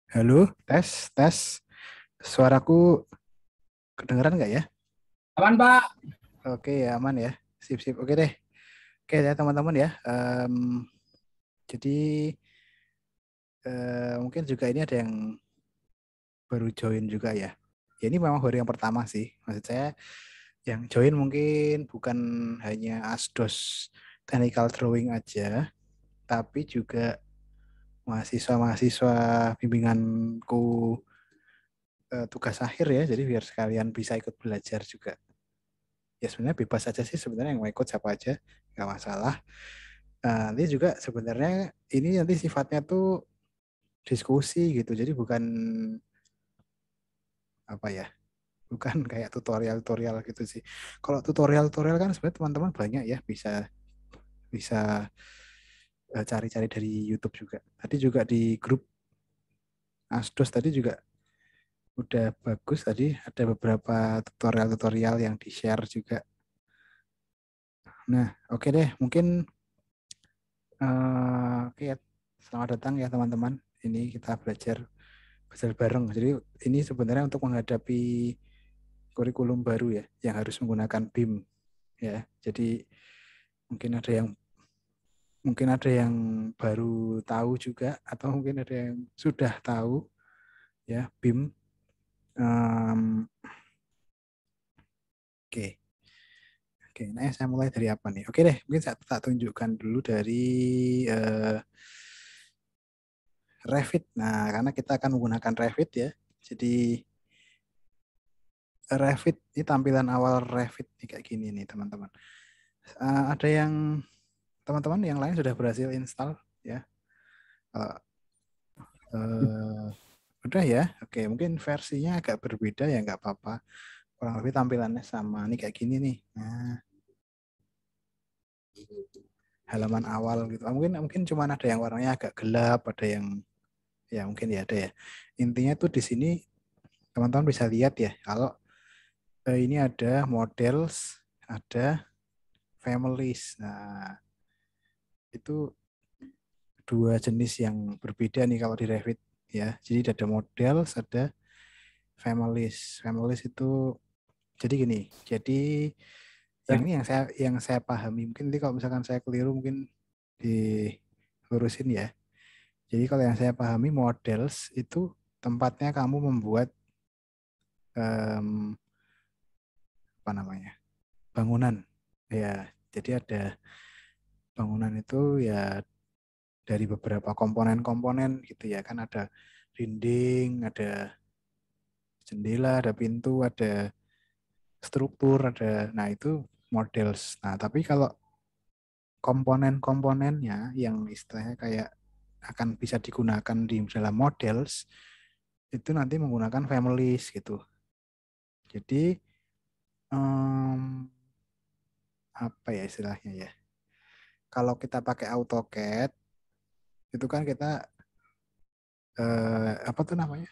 Halo, tes, tes. Suaraku kedengeran nggak ya? Aman, Pak. Oke, ya, aman ya. Sip, sip. Oke deh. Oke ya teman-teman ya. Jadi mungkin juga ini ada yang baru join juga ya. Ya ini memang baru yang pertama sih. Maksud saya yang join mungkin bukan hanya Asdos Technical Drawing aja, tapi juga mahasiswa-mahasiswa bimbinganku tugas akhir ya. Jadi biar sekalian bisa ikut belajar juga. Ya sebenarnya bebas aja sih sebenarnya yang mau ikut siapa aja nggak masalah. Nanti juga sebenarnya ini nanti sifatnya tuh diskusi gitu jadi bukan apa ya, bukan kayak tutorial gitu sih. Kalau tutorial kan sebenarnya teman-teman banyak ya bisa bisa cari-cari dari YouTube juga. Tadi juga di grup Asdos tadi juga udah bagus, tadi ada beberapa tutorial-tutorial yang di-share juga. Nah oke deh, mungkin oke ya, selamat datang ya teman-teman. Ini kita belajar bareng. Jadi ini sebenarnya untuk menghadapi kurikulum baru ya, yang harus menggunakan BIM ya. Jadi mungkin ada yang baru tahu juga, atau mungkin ada yang sudah tahu ya BIM. Oke, oke. Nah saya mulai dari apa nih? Oke deh, mungkin saya tak tunjukkan dulu dari uh, Revit. Nah, karena kita akan menggunakan Revit ya. Jadi Revit ini tampilan awal Revit nih kayak gini nih teman-teman. Ada yang teman-teman yang lain sudah berhasil install ya? Uh, uh, udah ya? Oke, mungkin versinya agak berbeda ya nggak apa-apa. Kurang lebih tampilannya sama nih kayak gini nih. Nah, halaman awal gitu. Mungkin mungkin cuma ada yang warnanya agak gelap, ada yang ya mungkin ya ada ya. Intinya tuh di sini teman-teman bisa lihat ya kalau ini ada models, ada families. Nah, itu dua jenis yang berbeda nih kalau di Revit ya. Jadi ada models, ada families. Families itu jadi gini. Jadi yang ini yang saya pahami, mungkin nanti kalau misalkan saya keliru mungkin dilurusin ya. Jadi kalau yang saya pahami models itu tempatnya kamu membuat em, apa namanya, bangunan ya. Jadi ada bangunan itu ya dari beberapa komponen-komponen gitu ya, kan ada dinding, ada jendela, ada pintu, ada struktur, ada, nah itu models. Nah tapi kalau komponen-komponennya yang istilahnya kayak akan bisa digunakan di dalam models itu nanti menggunakan families gitu. Jadi em, apa ya istilahnya ya? Kalau kita pakai AutoCAD itu kan kita apa tuh namanya?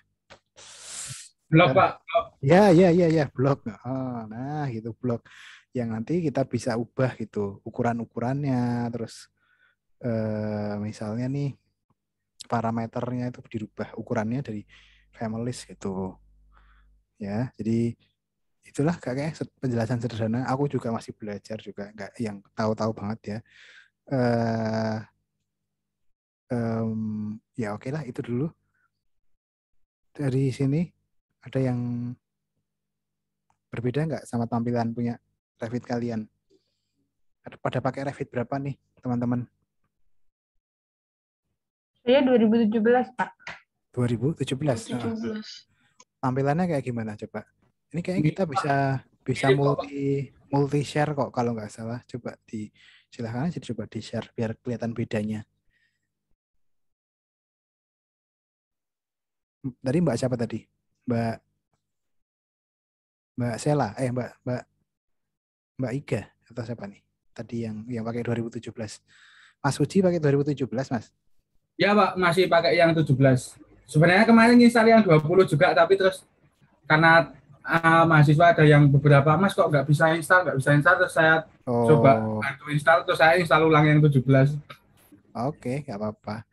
Blok, Eh, Pak. ya ya ya ya blok. Oh, nah gitu blok yang nanti kita bisa ubah gitu ukuran-ukurannya, terus misalnya nih parameternya itu dirubah ukurannya dari families gitu ya. Jadi itulah kayak penjelasan sederhana. Aku juga masih belajar juga, nggak yang tahu-tahu banget ya. eh ya oke lah itu dulu dari sini. Ada yang berbeda nggak sama tampilan punya Revit kalian? Pada pakai Revit berapa nih teman-teman? Saya 2017, Pak. 2017. Nah, 2017. tampilannya kayak gimana coba? Ini kayaknya kita bisa bisa Mirip kok, Pak. multi multi share kok kalau nggak salah. Coba silahkan aja coba di share biar kelihatan bedanya. Tadi Mbak siapa tadi? Mbak Mbak Sela, Mbak Mbak Mbak Iga atau siapa nih? Tadi yang pakai 2017. Mas Uji pakai 2017, Mas. Ya, Pak, masih pakai yang 17. Sebenarnya kemarin install yang 20 juga, tapi terus karena mahasiswa ada yang beberapa, Mas kok nggak bisa install, terus saya coba Oh, bantu install, terus saya install ulang yang 17. Oke, nggak apa-apa.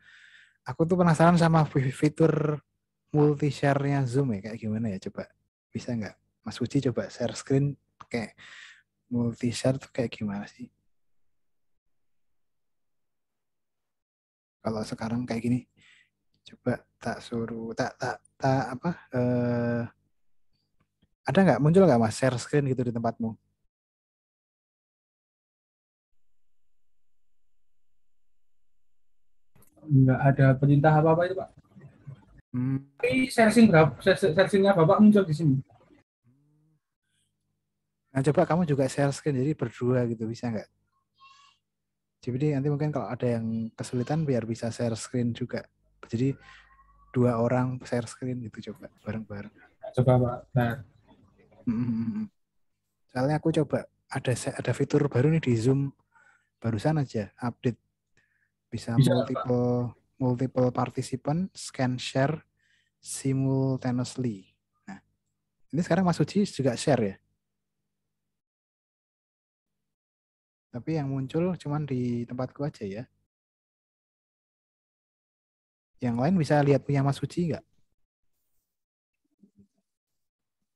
Aku tuh penasaran sama fitur multi share-nya Zoom ya, kayak gimana ya? Coba bisa nggak? Mas Uci coba share screen kayak multi share tuh kayak gimana sih? Kalau sekarang kayak gini, coba tak suruh, tak apa? Ada nggak muncul nggak Mas share screen gitu di tempatmu? Enggak ada perintah apa-apa itu, Pak. Hmm. Tapi searchingnya Bapak muncul di sini. Nah, coba kamu juga share screen jadi berdua gitu bisa nggak? Jadi nanti mungkin kalau ada yang kesulitan biar bisa share screen juga. Jadi dua orang share screen gitu coba bareng-bareng. Coba Pak. Nah, Hmm. Soalnya aku coba ada fitur baru nih di Zoom barusan aja update bisa bisa Pak. multiple multiple participant scan share simultaneously. Nah, ini sekarang Mas Uji juga share ya. Tapi yang muncul cuman di tempatku aja ya. Yang lain bisa lihat punya Mas Uji nggak?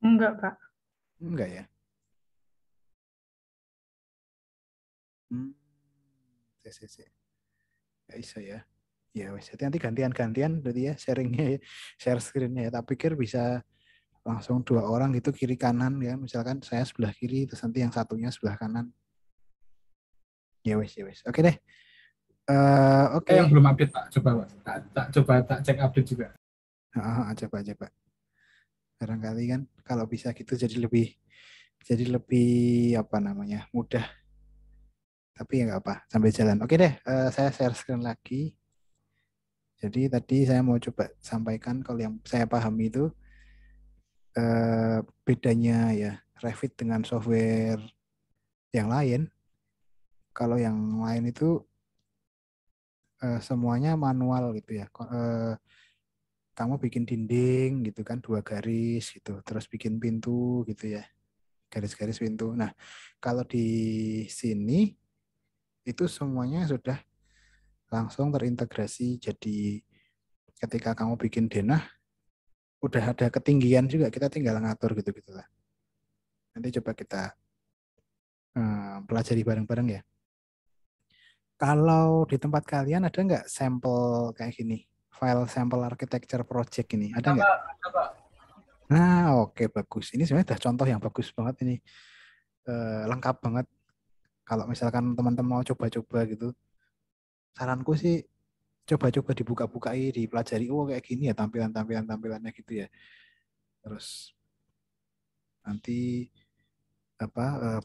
Enggak, Pak. Enggak ya. Hmm. CCC. Nggak bisa ya. Ya wes, jadi nanti gantian-gantian berarti ya sharingnya ya, share screen-nya ya. Tak pikir bisa langsung dua orang gitu kiri kanan ya. Misalkan saya sebelah kiri terus nanti yang satunya sebelah kanan. Ya wes, ya wes. Oke deh. Oke. Yang belum update Pak. Coba Pak. Coba tak cek update juga. Coba. Barangkali kan kalau bisa gitu jadi lebih apa namanya mudah. Tapi ya nggak apa, sambil jalan. Oke deh, saya share screen lagi. Jadi tadi saya mau coba sampaikan kalau yang saya pahami itu bedanya ya Revit dengan software yang lain. Kalau yang lain itu semuanya manual gitu ya. Kamu bikin dinding gitu kan dua garis gitu, terus bikin pintu gitu ya, garis-garis pintu. Nah, kalau di sini itu semuanya sudah langsung terintegrasi. Jadi ketika kamu bikin denah, udah ada ketinggian juga, kita tinggal ngatur gitu-gitu lah. Nanti coba kita pelajari bareng-bareng ya. Kalau di tempat kalian ada nggak sampel kayak gini? File sampel architecture project ini, ada Ada nggak? Pak. Ada Pak. Nah, oke bagus. Ini sebenarnya udah contoh yang bagus banget ini. Lengkap banget. Kalau misalkan teman-teman mau coba-coba gitu, saranku sih coba-coba dibuka-bukai, dipelajari. Oh kayak gini ya tampilannya gitu ya. Terus nanti apa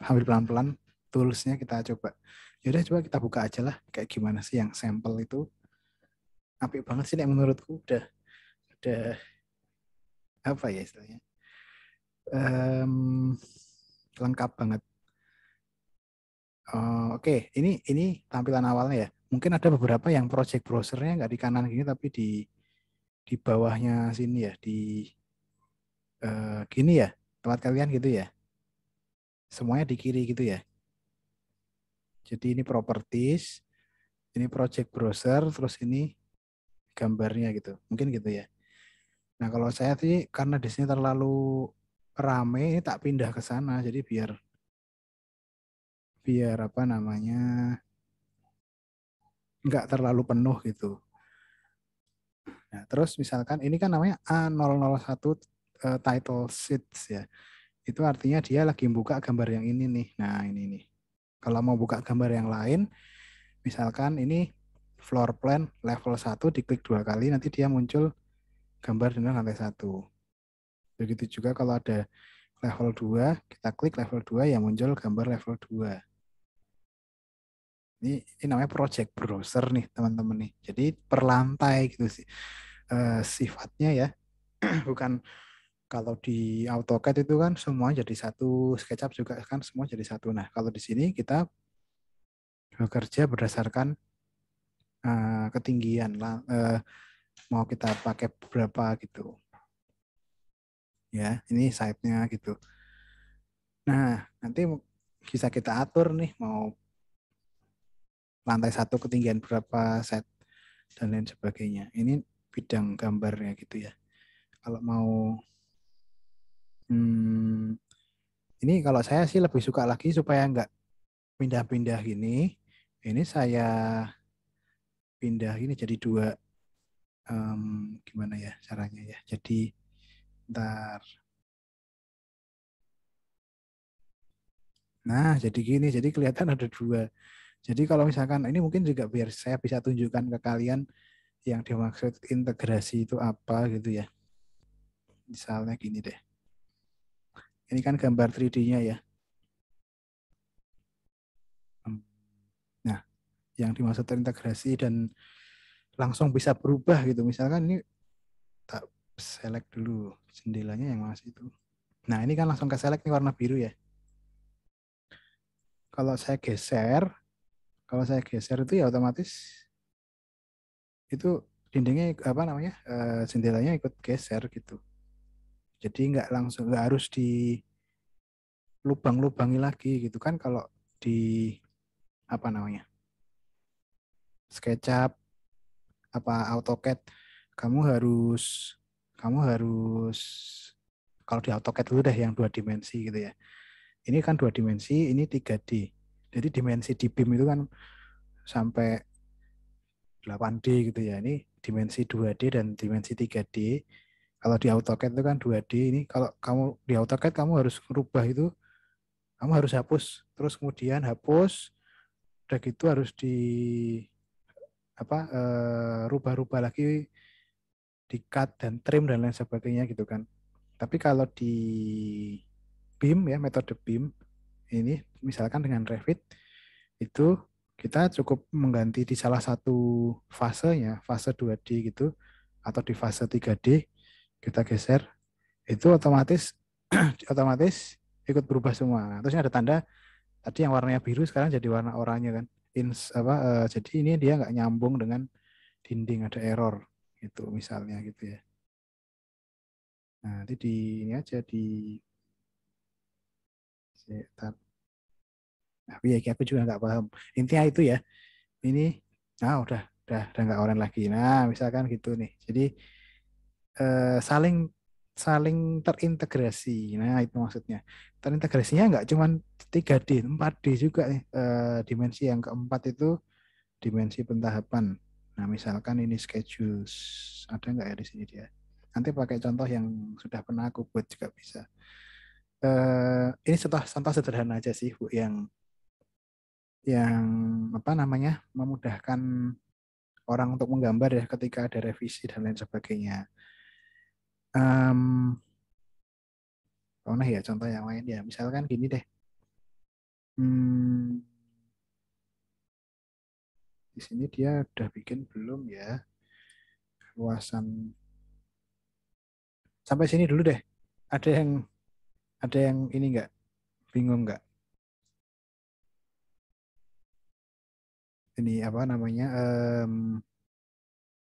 ambil pelan-pelan toolsnya kita coba. Yaudah coba kita buka aja lah kayak gimana sih yang sampel itu. Apik banget sih nek menurutku udah apa ya istilahnya. Em, lengkap banget. Oke, ini tampilan awalnya ya. Mungkin ada beberapa yang project browsernya nggak di kanan gini tapi di bawahnya sini ya, di gini ya, tempat kalian gitu ya. Semuanya di kiri gitu ya. Jadi ini properties, ini project browser, terus ini gambarnya gitu. Mungkin gitu ya. Nah, kalau saya sih karena di sini terlalu rame, ini tak pindah ke sana. Jadi biar biar apa namanya nggak terlalu penuh gitu. Nah, terus misalkan ini kan namanya A001 title sheets ya. Itu artinya dia lagi buka gambar yang ini nih. Nah, ini nih. Kalau mau buka gambar yang lain, misalkan ini floor plan level 1 diklik dua kali nanti dia muncul gambar dengan lantai 1. Begitu juga kalau ada level 2, kita klik level 2 ya muncul gambar level 2. Ini namanya project browser nih teman-teman nih. Jadi per lantai gitu sih sifatnya ya. Bukan kalau di AutoCAD itu kan semua jadi satu, SketchUp juga kan semua jadi satu. Nah, kalau di sini kita bekerja berdasarkan ketinggian lah, mau kita pakai berapa gitu. Ya, ini site-nya gitu. Nah, nanti bisa kita atur nih mau lantai 1 ketinggian berapa set dan lain sebagainya. Ini bidang gambarnya gitu ya. Kalau mau ini kalau saya sih lebih suka lagi supaya nggak pindah-pindah gini. Ini saya pindah ini jadi 2 gimana ya caranya ya. Jadi ntar. Nah, jadi gini. Jadi kelihatan ada 2. Jadi kalau misalkan ini mungkin juga biar saya bisa tunjukkan ke kalian yang dimaksud integrasi itu apa gitu ya. Misalnya gini deh. Ini kan gambar 3D-nya ya. Nah, yang dimaksud integrasi dan langsung bisa berubah gitu. Misalkan ini tak select dulu jendelanya yang masih itu. Nah, ini kan langsung ke select nih warna biru ya. Kalau saya geser itu ya otomatis itu dindingnya apa namanya? Jendelanya ikut geser gitu. Jadi nggak harus di lubang-lubangi lagi gitu kan kalau di apa namanya? SketchUp apa AutoCAD kamu harus kalau di AutoCAD dulu deh yang 2 dimensi gitu ya. Ini kan 2 dimensi, ini 3D. Jadi dimensi di BIM itu kan sampai 8D gitu ya. Ini dimensi 2D dan dimensi 3D. Kalau di AutoCAD itu kan 2D. Ini kalau kamu di AutoCAD kamu harus merubah itu, kamu harus hapus. Terus kemudian hapus, udah gitu harus di rubah-rubah lagi, di cut dan trim dan lain sebagainya gitu kan. Tapi kalau di BIM ya, metode BIM ini misalkan dengan Revit itu kita cukup mengganti di salah satu fasenya, fase 2D gitu atau di fase 3D kita geser itu otomatis ikut berubah semua. Terus ada tanda tadi yang warnanya biru sekarang jadi warna oranye kan. Jadi ini dia nggak nyambung dengan dinding, ada error gitu misalnya gitu ya. Nah, nanti ini aja di tapi ya aku juga nggak paham. Intinya itu ya. Ini, udah nggak oranye lagi. Nah, misalkan gitu nih. Jadi saling terintegrasi. Nah, itu maksudnya. Terintegrasinya nggak cuma 3D, 4D juga nih. Dimensi yang keempat itu dimensi pentahapan. Nah, misalkan ini schedules. Ada nggak ya di sini dia? Nanti pakai contoh yang sudah pernah aku buat juga bisa. Ini contoh sederhana aja sih, Bu, yang apa namanya memudahkan orang untuk menggambar ya ketika ada revisi dan lain sebagainya. Mana ya contoh yang lain ya, misalkan gini deh. Di sini dia udah bikin belum ya luasan sampai sini dulu deh. Ada yang ini nggak, bingung nggak? Ini apa namanya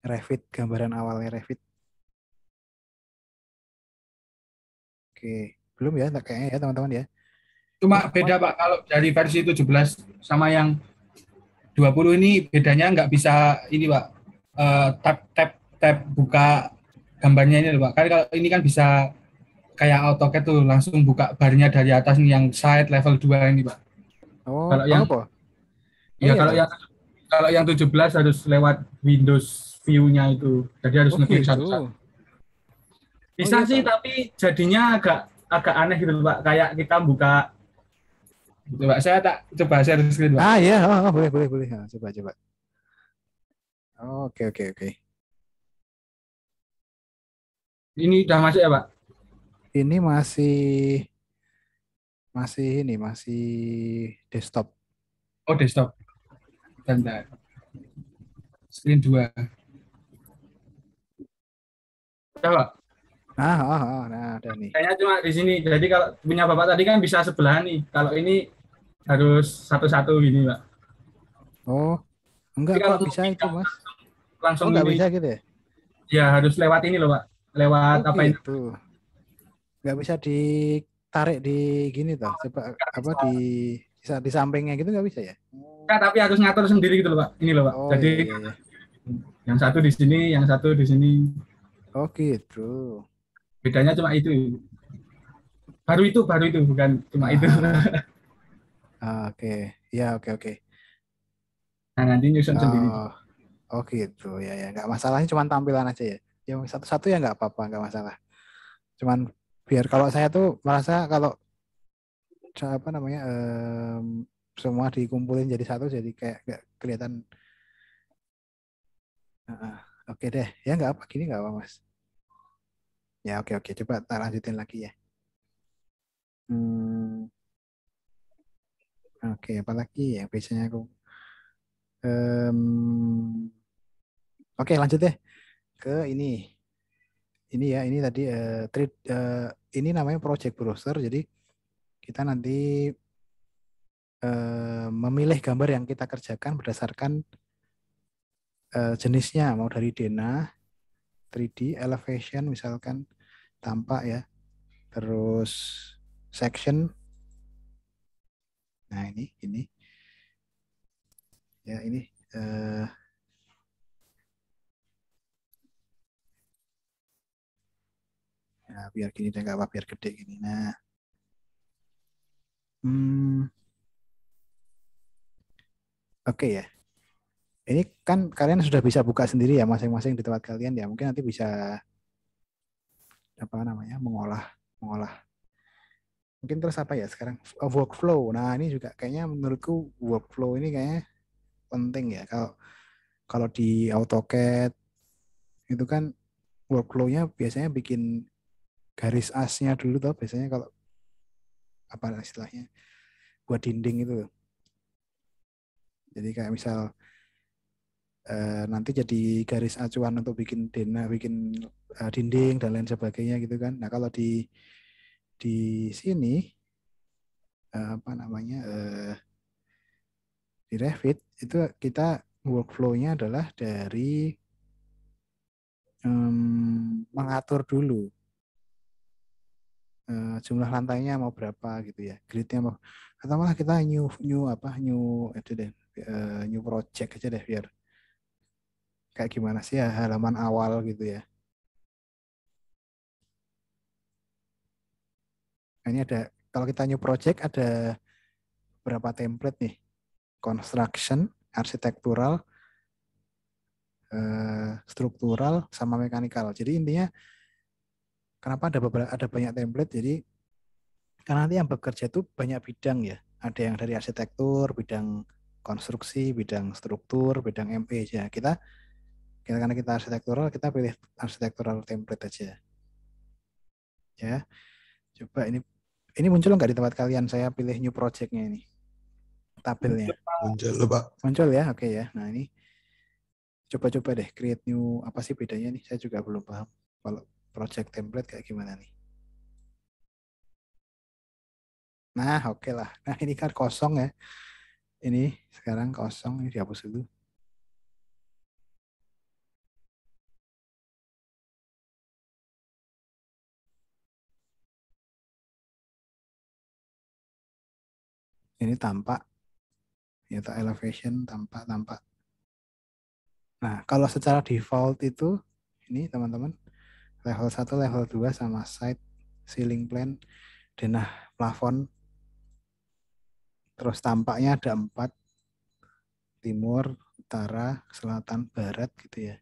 Revit, gambaran awalnya Revit. Oke, belum ya, tak kayaknya ya teman-teman ya. Cuma beda Pak, kalau dari versi 17 sama yang 20 ini bedanya nggak bisa ini Pak, tab buka gambarnya ini Pak. Kan kalau ini kan bisa kayak AutoCAD tuh langsung buka barnya dari atas nih yang side level 2 ini Pak. Oh, kalau yang apa? Ya iya, kalau yang 17 harus lewat Windows view-nya itu. Jadi harus ngeklik gitu. satu-satu. Bisa sih, tapi jadinya agak aneh gitu Pak. Kayak kita buka gitu Pak. Saya tak coba share screen Pak. Iya, boleh. Nah, coba. Oke. Ini udah masuk ya Pak? Ini masih desktop. Oh, desktop. Bentar. Screen 2. Udah Pak? Nah, ada nih. Kayaknya cuma di sini. Jadi kalau punya Bapak tadi kan bisa sebelah nih. Kalau ini harus satu-satu gini Pak. Oh, enggak kok bisa itu Mas. Langsung nggak ini. Bisa gitu ya? Ya harus lewat ini loh Pak. Lewat apa ini? Nggak bisa ditarik di gini toh. Coba apa di Bisa di sampingnya gitu nggak bisa ya? Enggak, tapi harus ngatur sendiri gitu loh Pak. Ini loh Pak. Oh Jadi iya iya iya. yang satu di sini, yang satu di sini. Oh gitu. Bedanya cuma itu. Baru itu, bukan cuma itu. Ah, oke. Ya oke oke. Nah, nanti nyusun sendiri. Oh, oh gitu ya ya. Nggak masalahnya cuma tampilan aja ya. Yang satu-satu ya nggak apa-apa, nggak masalah. Cuman biar kalau saya tuh merasa kalau apa namanya semua dikumpulin jadi satu jadi kayak nggak kelihatan. Oke deh, ya nggak apa gini nggak apa Mas. Ya oke oke. Coba tak lanjutin lagi ya. Hmm, oke apalagi yang biasanya aku. Oke lanjut deh ke ini. Ini ya ini tadi ini namanya project browser. Jadi kita nanti memilih gambar yang kita kerjakan berdasarkan jenisnya, mau dari denah, 3D, elevation misalkan, tampak ya, terus section. Nah ini ya ini nah, biar gini deh nggak apa biar gede gini. Nah, hmm, oke ya. Ini kan kalian sudah bisa buka sendiri ya masing-masing di tempat kalian ya. Mungkin nanti bisa apa namanya mengolah mengolah. Mungkin terus apa ya sekarang workflow. Nah ini juga kayaknya menurutku workflow ini kayaknya penting ya. Kalau kalau di AutoCAD itu kan workflow-nya biasanya bikin garis asnya dulu tuh biasanya kalau apa istilahnya buat dinding itu. Jadi kayak misal nanti jadi garis acuan untuk bikin denah, bikin dinding dan lain sebagainya gitu kan. Nah kalau di sini apa namanya di Revit itu kita workflow-nya adalah dari mengatur dulu jumlah lantainya mau berapa gitu ya, gridnya mau atau malah kita new apa new itu deh new project aja deh biar kayak gimana sih ya halaman awal gitu ya. Nah, ini ada kalau kita new project ada berapa template nih, construction, arsitektural, struktural sama mekanikal. Jadi intinya kenapa ada banyak template? Jadi karena nanti yang bekerja itu banyak bidang ya. Ada yang dari arsitektur, bidang konstruksi, bidang struktur, bidang ME aja. Kita karena kita arsitektural, kita pilih arsitektural template aja. Ya, coba ini muncul nggak di tempat kalian? Saya pilih new project-nya ini, tabelnya. Muncul loh Pak. Muncul ya, oke ya. Nah ini coba-coba deh create new apa sih bedanya nih? Saya juga belum paham. Kalau project template kayak gimana nih? Nah oke lah. Nah ini kan kosong ya. Ini sekarang kosong, ini dihapus dulu. Ini tampak, ya elevation tampak. Nah, kalau secara default itu ini teman-teman level 1, level 2 sama side ceiling plan, denah plafon, terus tampaknya ada 4, timur, utara, selatan, barat gitu ya.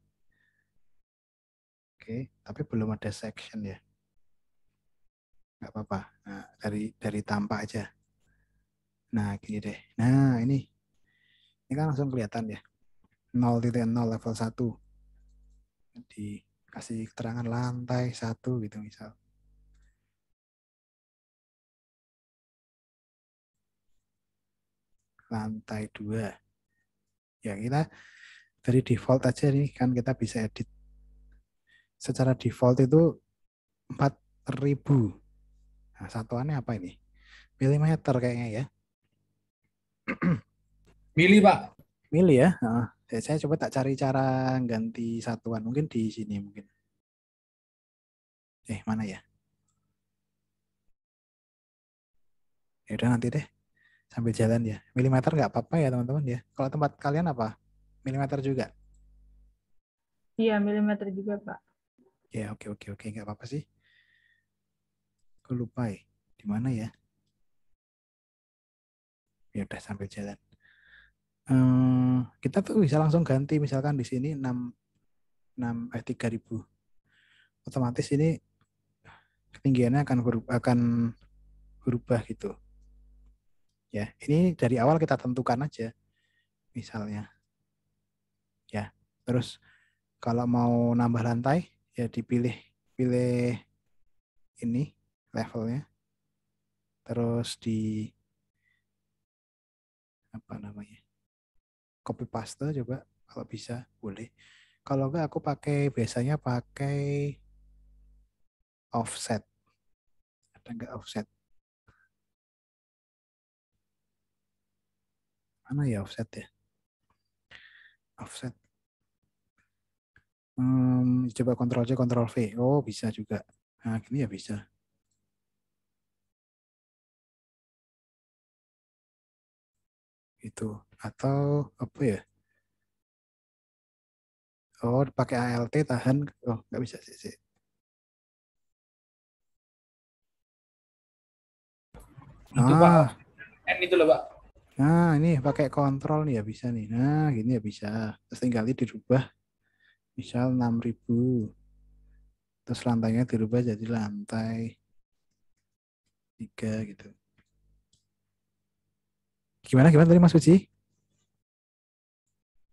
Oke, tapi belum ada section ya. Nggak apa-apa. Nah, dari tampak aja. Nah, gini deh. Nah, ini kan langsung kelihatan ya. 0.0 level 1. Dikasih keterangan lantai 1 gitu misal. Lantai 2. Ya kita dari default aja nih kan kita bisa edit. Secara default itu 4.000. Nah, satuannya apa ini? Milimeter kayaknya ya. Milih Pak. Mili ya. Nah, saya coba tak cari cara ganti satuan. Mungkin di sini mungkin. Mana ya? Ya udah nanti deh. Sambil jalan ya. Milimeter nggak apa-apa ya teman-teman ya. Kalau tempat kalian apa? Milimeter juga? Iya, milimeter juga, Pak. Ya, oke. Nggak apa-apa sih. Aku lupa ya. Di mana ya? Ya udah sambil jalan. Kita tuh bisa langsung ganti. Misalkan di sini 3.000. Otomatis ini ketinggiannya akan berubah gitu. Ya, ini dari awal kita tentukan aja. Misalnya. Ya, terus kalau mau nambah lantai, ya pilih ini levelnya. Terus di apa namanya? Copy paste coba kalau bisa boleh. Kalau enggak aku biasanya pakai offset. Ada enggak offset? Mana ya offset ya? Offset. Coba Ctrl C, Ctrl V. Oh, bisa juga. Nah, gini ya bisa. Itu. Atau apa ya? Oh, pakai ALT tahan. Oh, nggak bisa sih. Itu Pak, N itu loh Pak. Nah, ini pakai kontrol nih ya bisa nih. Nah, gini ya bisa. Terus tinggal dirubah. Misal 6.000. Terus lantainya dirubah jadi lantai 3 gitu. Gimana tadi Mas Uci?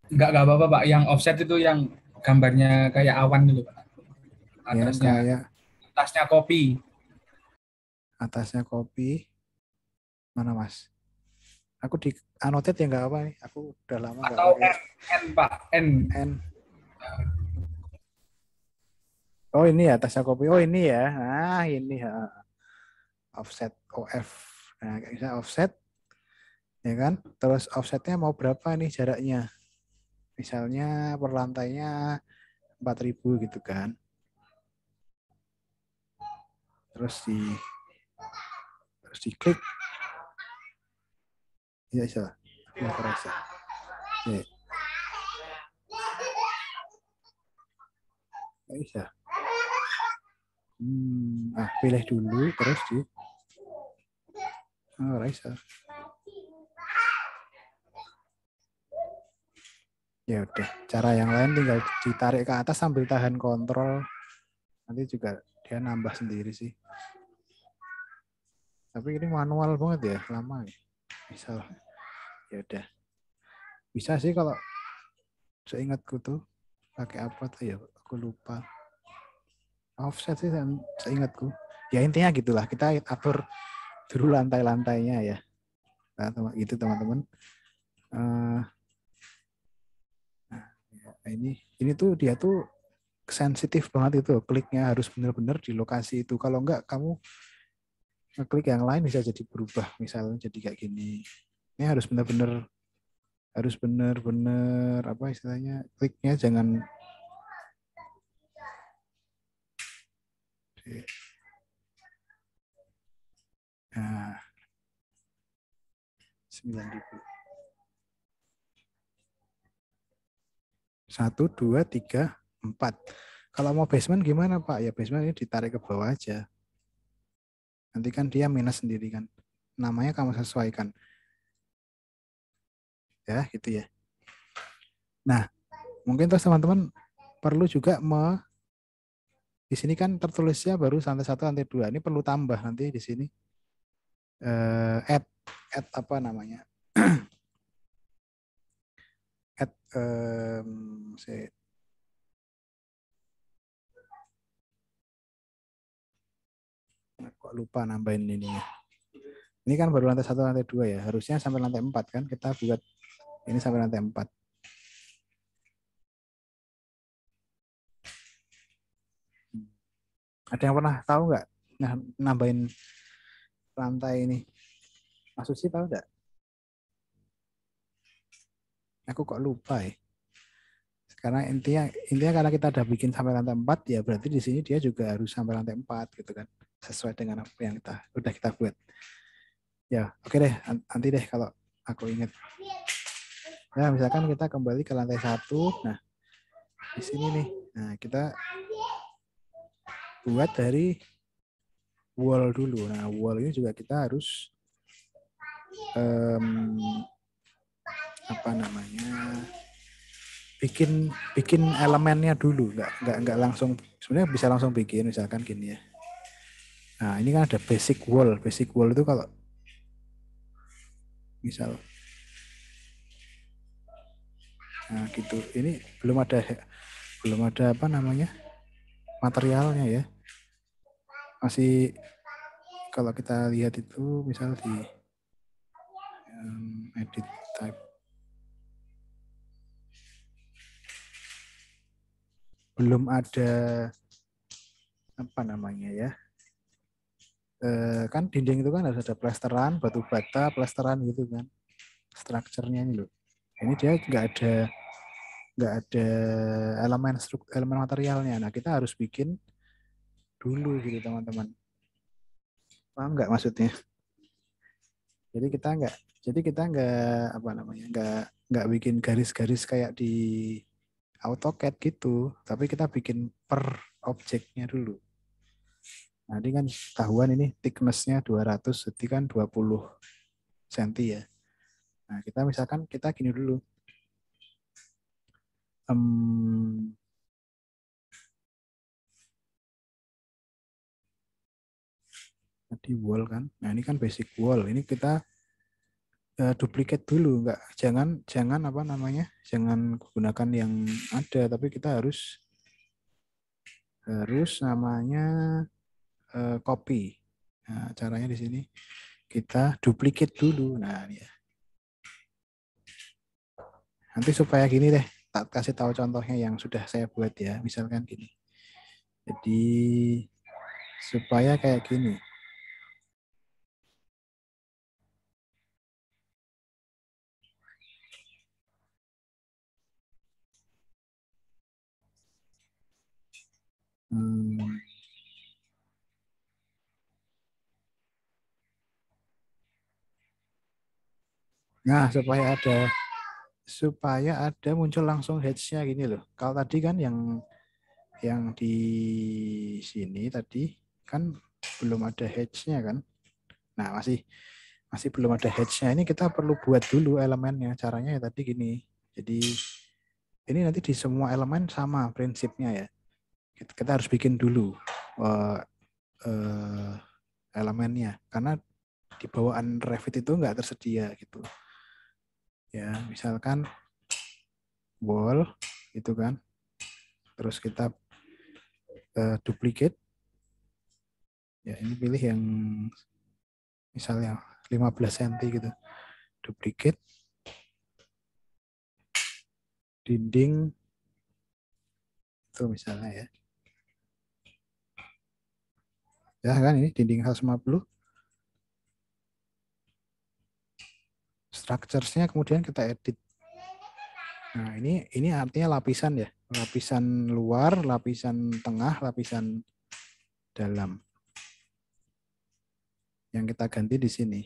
Enggak apa-apa Pak. Yang offset itu yang gambarnya kayak awan dulu Pak. Yang Atasnya, kayak atasnya kopi. atasnya kopi. Mana Mas? Aku di annotate ya nggak apa nih. Aku udah lama nggak Atau pakai N Pak, N. N. Oh ini ya atasnya kopi. Oh ini ya. Nah ini ya. Offset OF. Nah kayak bisa offset. Ya kan? Terus offsetnya mau berapa nih jaraknya? Misalnya per lantainya 4.000 gitu kan. Terus diklik. Ya bisa. Ya terasa. Ya. Bisa. Pilih dulu terus Raisa. Ya udah, cara yang lain tinggal ditarik ke atas sambil tahan kontrol. Nanti juga dia nambah sendiri sih. Tapi ini manual banget ya, lama ya. Misal, ya udah. Bisa sih kalau seingatku tuh pakai apa tuh ya, aku lupa. Offset sih seingatku. Ya intinya gitulah, kita atur dulu lantai-lantainya ya. Nah, gitu teman-teman. Ini tuh dia tuh sensitif banget itu, kliknya harus benar-benar di lokasi itu. Kalau enggak kamu ngeklik yang lain bisa jadi berubah, misalnya jadi kayak gini. Ini harus benar-benar apa istilahnya, kliknya jangan nah, 9.000. 1, 2, 3, 4. Kalau mau basement gimana Pak? Ya basement ini ditarik ke bawah aja. Nanti kan dia minus sendiri kan. Namanya kamu sesuaikan. Ya, gitu ya. Nah, mungkin terus teman-teman perlu juga di sini kan tertulisnya baru lantai 1, lantai 2. Ini perlu tambah nanti di sini. Add apa namanya? Add kok lupa nambahin ininya. Ini kan baru lantai 1, lantai 2 ya. Harusnya sampai lantai 4 kan. Kita buat ini sampai lantai 4. Ada yang pernah tahu nggak nambahin lantai ini? Mas Susi tahu nggak? Aku kok lupa ya. Karena intinya karena kita udah bikin sampai lantai 4 ya berarti di sini dia juga harus sampai lantai 4 gitu kan. Sesuai dengan apa yang udah kita buat. Ya, oke deh. Nanti deh kalau aku ingat. Nah, misalkan kita kembali ke lantai 1. Nah, di sini nih. Nah, kita buat dari wall dulu. Nah, wall ini juga kita harus apa namanya? bikin elemennya dulu, nggak langsung. Sebenarnya bisa langsung bikin, misalkan gini ya. Nah, ini kan ada basic wall. Basic wall itu kalau misal, nah gitu. Ini belum ada apa namanya materialnya ya. Masih kalau kita lihat itu misal di edit type, belum ada apa namanya ya. Kan dinding itu kan harus ada plesteran, batu bata, plesteran gitu kan. Strukturnya ini loh. Ini dia nggak ada elemen materialnya. Nah, kita harus bikin dulu gitu teman-teman. Paham nggak maksudnya? Jadi kita nggak apa namanya nggak bikin garis-garis kayak di AutoCAD gitu, tapi kita bikin per objeknya dulu. Nah, ini kan tahuan ini thickness-nya 200, jadi kan 20 cm ya. Nah, kita misalkan kita gini dulu. Tadi wall kan. Nah, ini kan basic wall. Ini kita duplicate dulu, jangan apa namanya? Jangan gunakan yang ada, tapi kita harus namanya copy. Nah, caranya di sini kita duplicate dulu. Nah, ini ya. Nanti supaya gini deh, tak kasih tahu contohnya yang sudah saya buat ya. Misalkan gini. Jadi supaya kayak gini. Nah, supaya ada muncul langsung hedge-nya gini loh. Kalau tadi kan yang di sini tadi kan belum ada hedge-nya kan. Nah, masih belum ada hedge-nya. Ini kita perlu buat dulu elemennya. Caranya ya tadi gini. Jadi ini nanti di semua elemen sama prinsipnya ya. Kita harus bikin dulu elemennya karena di bawaan Revit itu nggak tersedia gitu. Ya, misalkan wall itu kan. Terus kita duplicate. Ya, ini pilih yang misalnya 15 cm gitu. Duplicate dinding itu misalnya ya. Ya kan ini dinding 150. Structures-nya kemudian kita edit. Nah, ini artinya lapisan ya. Lapisan luar, lapisan tengah, lapisan dalam. Yang kita ganti di sini.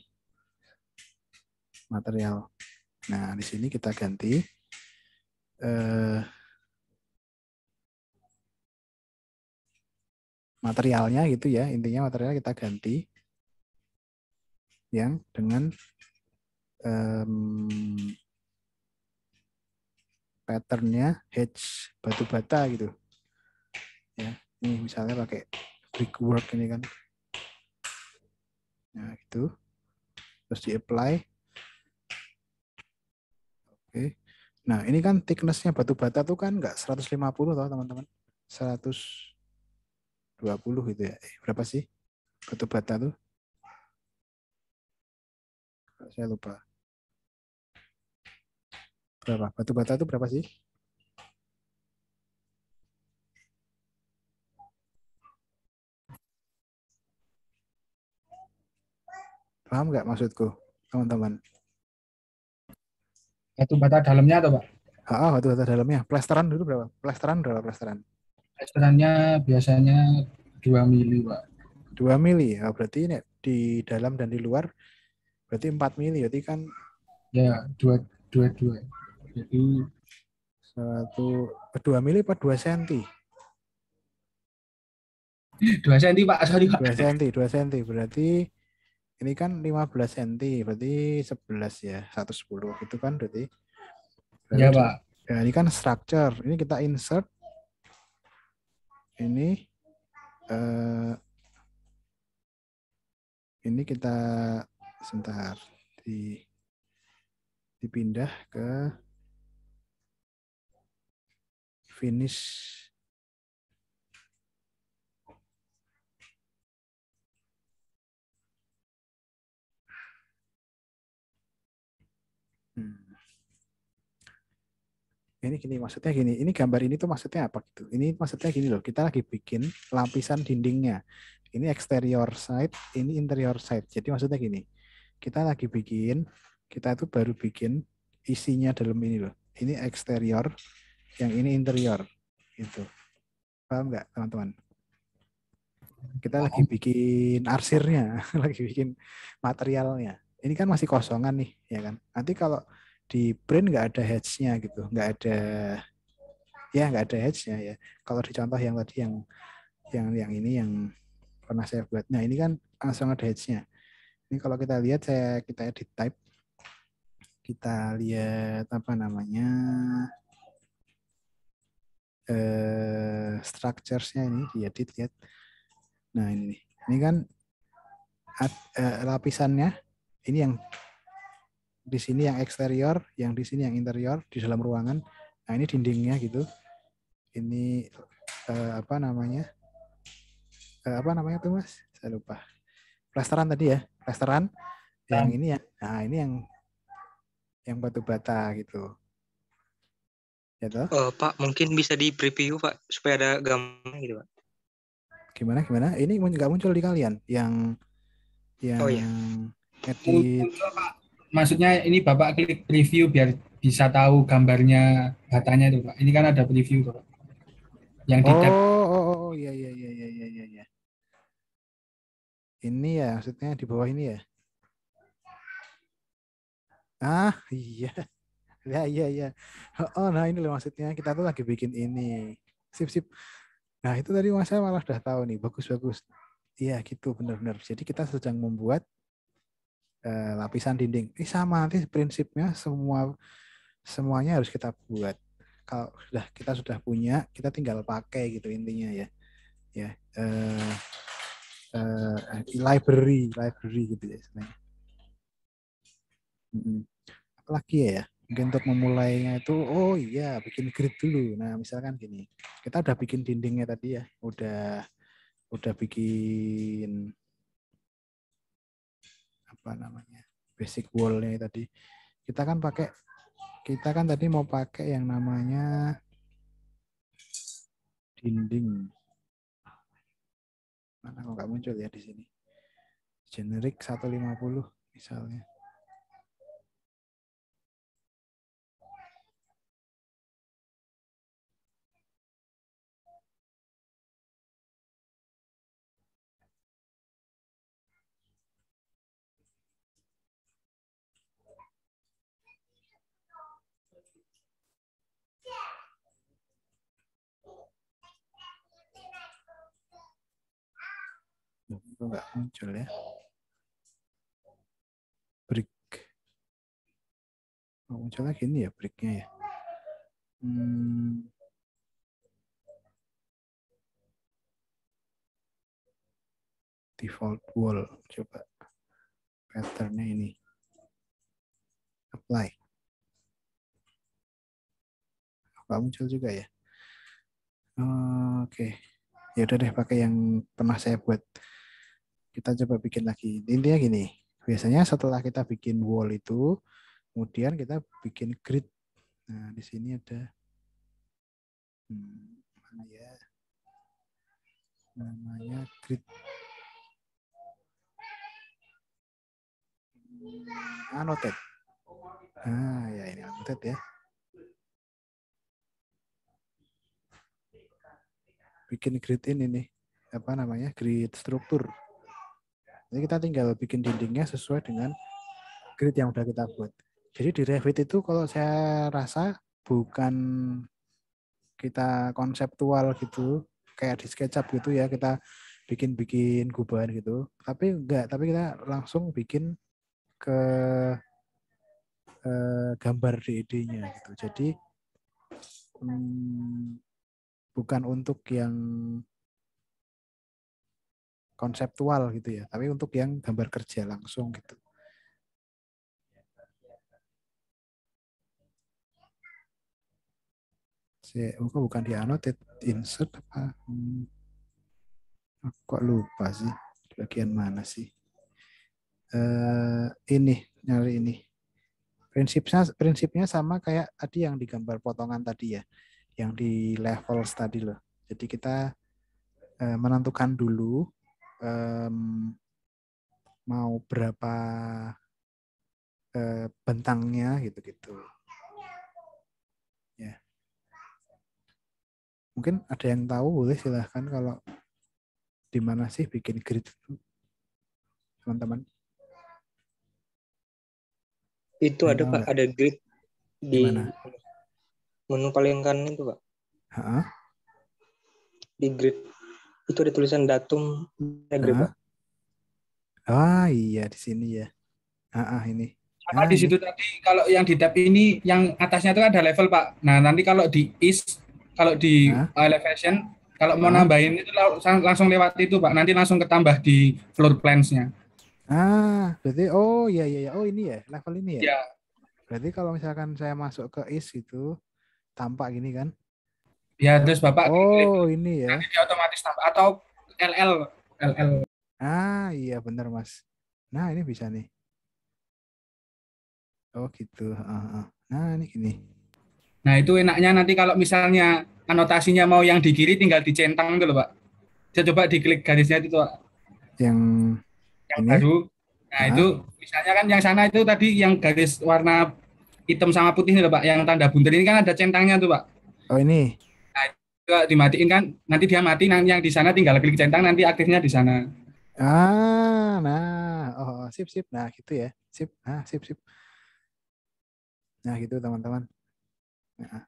Material. Nah, di sini kita ganti materialnya gitu ya. Intinya material kita ganti yang dengan patternnya hedge batu bata gitu. Ya, ini misalnya pakai brickwork ini kan. Nah, gitu. Terus di-apply. Oke. Nah, ini kan thickness-nya batu bata tuh kan enggak 150 toh, teman-teman. 120 gitu ya. Berapa sih batu bata tuh? Saya lupa. Berapa? Batu bata tuh berapa sih? Paham nggak maksudku, teman-teman? Batu bata dalamnya atau Pak? Batu bata dalamnya. Plesteran dulu berapa? Plesteran berapa plesteran? Plesterannya biasanya 2 mili Pak. 2 mili. Ya, berarti ini di dalam dan di luar Berarti 4 mili, berarti kan Ya, dua. Jadi 2 mili per 2 senti. 2 senti Pak, sorry Pak. 2 senti, 2 senti. Berarti ini kan 15 senti, berarti 11 ya, 110 gitu kan berarti. Ya Lalu Pak. ya, ini kan structure. Ini kita insert. Eh, ini kita sebentar dipindah ke finish. Ini gini, maksudnya gini. Ini gambar ini tuh maksudnya apa gitu? Ini maksudnya gini loh. Kita lagi bikin lapisan dindingnya. Ini exterior side, ini interior side. Jadi maksudnya gini. Kita lagi bikin, kita tuh baru bikin isinya dalam ini loh. Ini exterior, yang ini interior. Gitu. Paham nggak teman-teman? Kita lagi bikin arsirnya, lagi bikin materialnya. Ini kan masih kosongan nih, ya kan? Nanti kalau di print nggak ada hedge-nya gitu, nggak ada hedge-nya ya. Kalau di contoh yang tadi yang ini yang pernah saya buat, nah ini kan langsung ada hedge-nya. Ini kalau kita lihat kita edit type, kita lihat apa namanya structures-nya ini diedit lihat. Nah ini kan lapisannya ini yang di sini yang eksterior, yang di sini yang interior di dalam ruangan. Nah ini dindingnya gitu. Ini apa namanya tuh Mas? Saya lupa. Plesteran tadi ya, plesteran. Yang ini ya. Nah ini yang batu bata gitu. Ya toh? Pak, mungkin bisa di preview Pak supaya ada gambar gitu Pak. Gimana? Ini nggak muncul di kalian yang Oh iya. edit. Maksudnya ini Bapak klik preview biar bisa tahu gambarnya batanya itu Pak. Ini kan ada preview tuh Pak. Yang di tab. Iya. Ini ya maksudnya di bawah ini ya. Ah, iya. Ya. Oh, nah ini loh maksudnya kita tuh lagi bikin ini. Sip. Nah, itu tadi Mas saya malah udah tahu nih. Bagus. Iya, gitu benar-benar. Jadi kita sedang membuat lapisan dinding. Ini sama nanti prinsipnya semuanya harus kita buat. Kalau kita sudah punya, kita tinggal pakai gitu intinya ya. Ya, library gitu ya istilahnya. Apalagi ya, mungkin untuk memulainya itu, oh iya, bikin grid dulu. Nah, misalkan gini, kita udah bikin dindingnya tadi ya, udah bikin apa namanya, basic wall-nya tadi. Kita kan tadi mau pakai yang namanya dinding. Mana kok nggak muncul ya di sini? Generic 150 misalnya. Itu nggak muncul ya. Brick. Oh, munculnya gini ya bricknya ya. Default wall. Coba patternnya ini. Apply. Nggak muncul juga ya. Oke. Ya udah deh pakai yang pernah saya buat. Kita coba bikin lagi. Intinya gini. Biasanya setelah kita bikin wall itu, kemudian kita bikin grid. Nah, di sini ada mana ya? Namanya grid. Annotate. Ya ini annotate ya. Bikin grid ini nih. Apa namanya? Grid struktur. Jadi kita tinggal bikin dindingnya sesuai dengan grid yang udah kita buat. Jadi di Revit itu kalau saya rasa bukan kita konseptual gitu, kayak di SketchUp gitu ya, kita bikin gubahan gitu. Tapi enggak, tapi kita langsung bikin ke gambar di idenya gitu. Jadi bukan untuk yang konseptual gitu ya, tapi untuk yang gambar kerja langsung gitu. Kok bukan di annotate, insert apa? Kok lupa sih bagian mana sih? Ini nyari ini. Prinsipnya sama kayak tadi yang di gambar potongan tadi ya, yang di levels tadi loh. Jadi kita menentukan dulu mau berapa bentangnya gitu-gitu. Ya. Mungkin ada yang tahu, boleh silahkan kalau di mana sih bikin grid itu, teman-teman? Itu ada Pak, ada grid di mana? Menu paling kanan itu Pak. Ha-ha. Di grid itu ada tulisan datum grid Pak. Ah iya di sini ya. Ini. Sama di situ tadi kalau yang di tab ini yang atasnya itu ada level Pak. Nah nanti kalau di kalau di elevation kalau mau nambahin itu langsung lewat itu Pak. Nanti langsung ketambah di floor plans-nya. Berarti oh ini ya level ini ya. Ya. Berarti kalau misalkan saya masuk ke itu tampak gini kan? Ya terus Bapak klik, ini ya. Nanti dia otomatis tambah atau LL. Iya benar Mas. Nah ini bisa nih. Oh gitu. Nah ini gini. Nah itu enaknya nanti kalau misalnya anotasinya mau yang di kiri tinggal dicentang gitu loh Pak. Saya coba diklik garisnya itu Pak. Yang ini? Baru. Nah itu misalnya kan yang sana itu tadi yang garis warna hitam sama putih nih loh Pak. Yang tanda buntir ini kan ada centangnya tuh Pak. Oh ini. Nah itu dimatiin kan nanti dia mati, nanti yang di sana tinggal klik centang nanti aktifnya di sana. Sip. Nah gitu ya. Sip. Nah gitu teman-teman. Nah,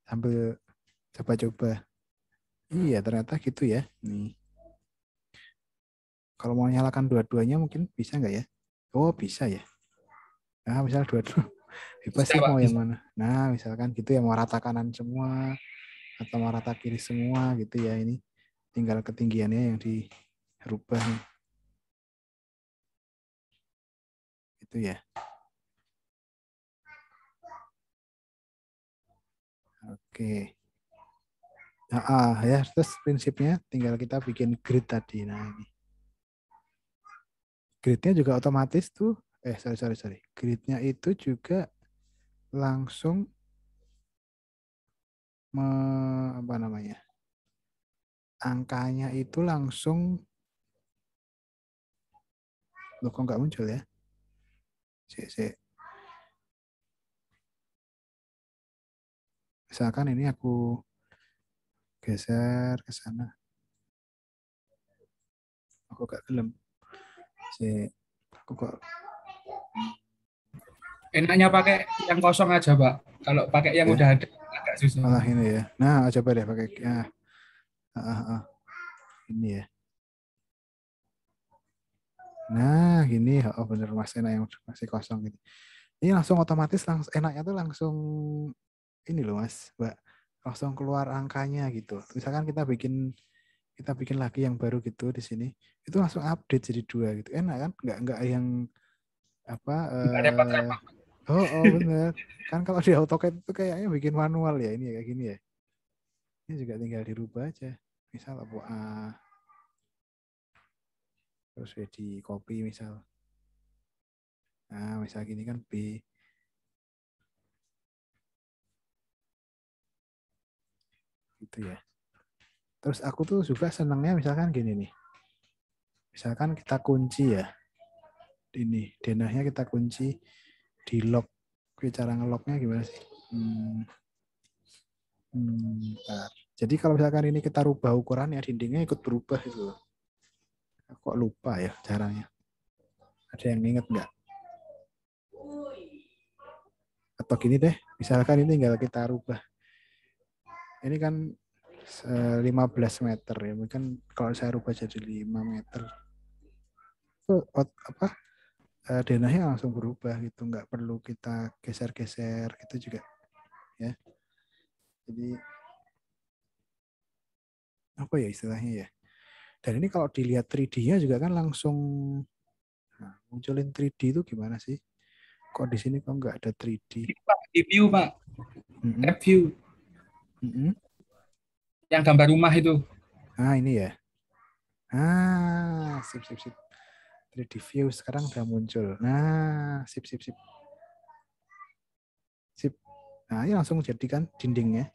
sambil coba-coba. Iya ternyata gitu ya. Nih. Kalau mau nyalakan dua-duanya mungkin bisa nggak ya? Oh bisa ya. Nah misalnya dua-dua. Bebas sih mau yang mana. Nah misalkan gitu ya, mau rata kanan semua atau mau rata kiri semua gitu ya. Ini tinggal ketinggiannya yang dirubah nih. Itu ya. Oke. Ya terus prinsipnya tinggal kita bikin grid tadi. Nah ini. Gridnya juga otomatis tuh. Sorry. Gridnya itu juga langsung apa namanya? Angkanya itu langsung kok nggak muncul ya? Misalkan ini aku geser ke sana. Aku gak gelem. Aku kok enaknya pakai yang kosong aja Pak. Kalau pakai yang udah ada agak susah. Malah ini ya. Nah, coba deh pakai ini ya. Nah, gini. Oh bener Mas, enak yang masih kosong gitu. Ini langsung otomatis enaknya tuh langsung ini loh Mas, Mbak. Langsung keluar angkanya gitu. Misalkan kita bikin lagi yang baru gitu di sini, itu langsung update jadi 2 gitu. Enak kan? Enggak yang apa repot-repot. Bener. Kan kalau di AutoCAD itu kayaknya bikin manual ya, ini kayak gini ya. Ini juga tinggal dirubah aja. Misal apa A, terus di copy misal. Nah, misal gini kan B. Gitu ya. Terus aku tuh juga senangnya misalkan gini nih. Misalkan kita kunci ya. Ini, denahnya kita kunci di lock. Cara ngelocknya gimana sih? Bentar. Jadi kalau misalkan ini kita rubah ukurannya, dindingnya ikut berubah itu. Kok lupa ya caranya? Ada yang ingat nggak? Atau gini deh, misalkan ini tinggal kita rubah. Ini kan 15 meter ya. Mungkin kalau saya rubah jadi 5 meter. Itu denahnya langsung berubah gitu. Nggak perlu kita geser-geser gitu juga. Ya. Jadi apa ya istilahnya ya. Dan ini kalau dilihat 3D-nya juga kan langsung munculin 3D itu gimana sih? Kok di sini kok nggak ada 3D? Pak, di view Pak, tab view, yang gambar rumah itu. Ah ini ya. Sip. 3D view sekarang udah muncul. Nah, sip. Nah, ini langsung jadikan dindingnya.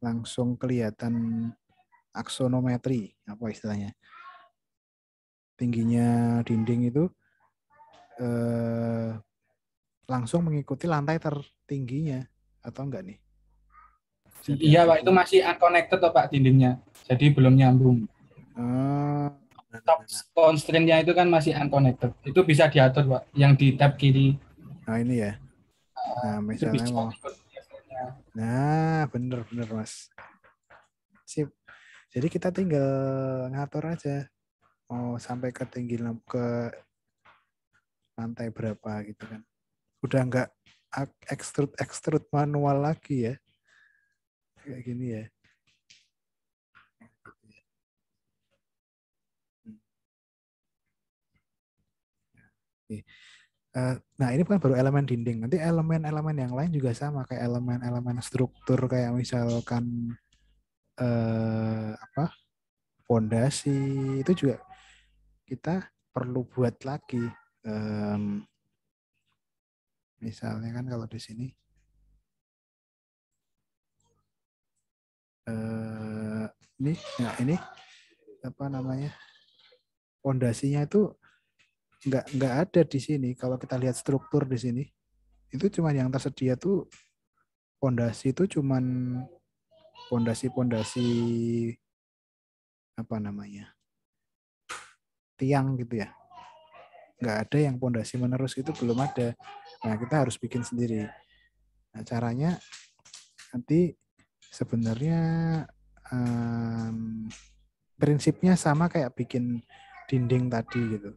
Langsung kelihatan aksonometri, apa istilahnya. Tingginya dinding itu langsung mengikuti lantai tertingginya atau enggak nih? Iya Pak, itu masih unconnected toh Pak dindingnya. Jadi belum nyambung. Top constraint-nya itu kan masih unconnected. Itu bisa diatur Pak, yang di tab kiri. Nah ini ya. Nah misalnya mau. Nah bener Mas. Sip. Jadi kita tinggal ngatur aja. Mau sampai ke tinggi ke lantai berapa gitu kan. Udah nggak extrude manual lagi ya. Kayak gini ya. Nah ini bukan baru elemen dinding. Nanti elemen-elemen yang lain juga sama kayak elemen-elemen struktur kayak misalkan fondasi itu juga kita perlu buat lagi. Misalnya kan kalau di sini ini apa namanya fondasinya itu nggak ada di sini. Kalau kita lihat struktur di sini itu cuma yang tersedia tuh fondasi itu cuman fondasi apa namanya tiang gitu ya. Nggak ada yang fondasi menerus itu belum ada. Nah kita harus bikin sendiri. Nah caranya nanti sebenarnya prinsipnya sama kayak bikin dinding tadi gitu.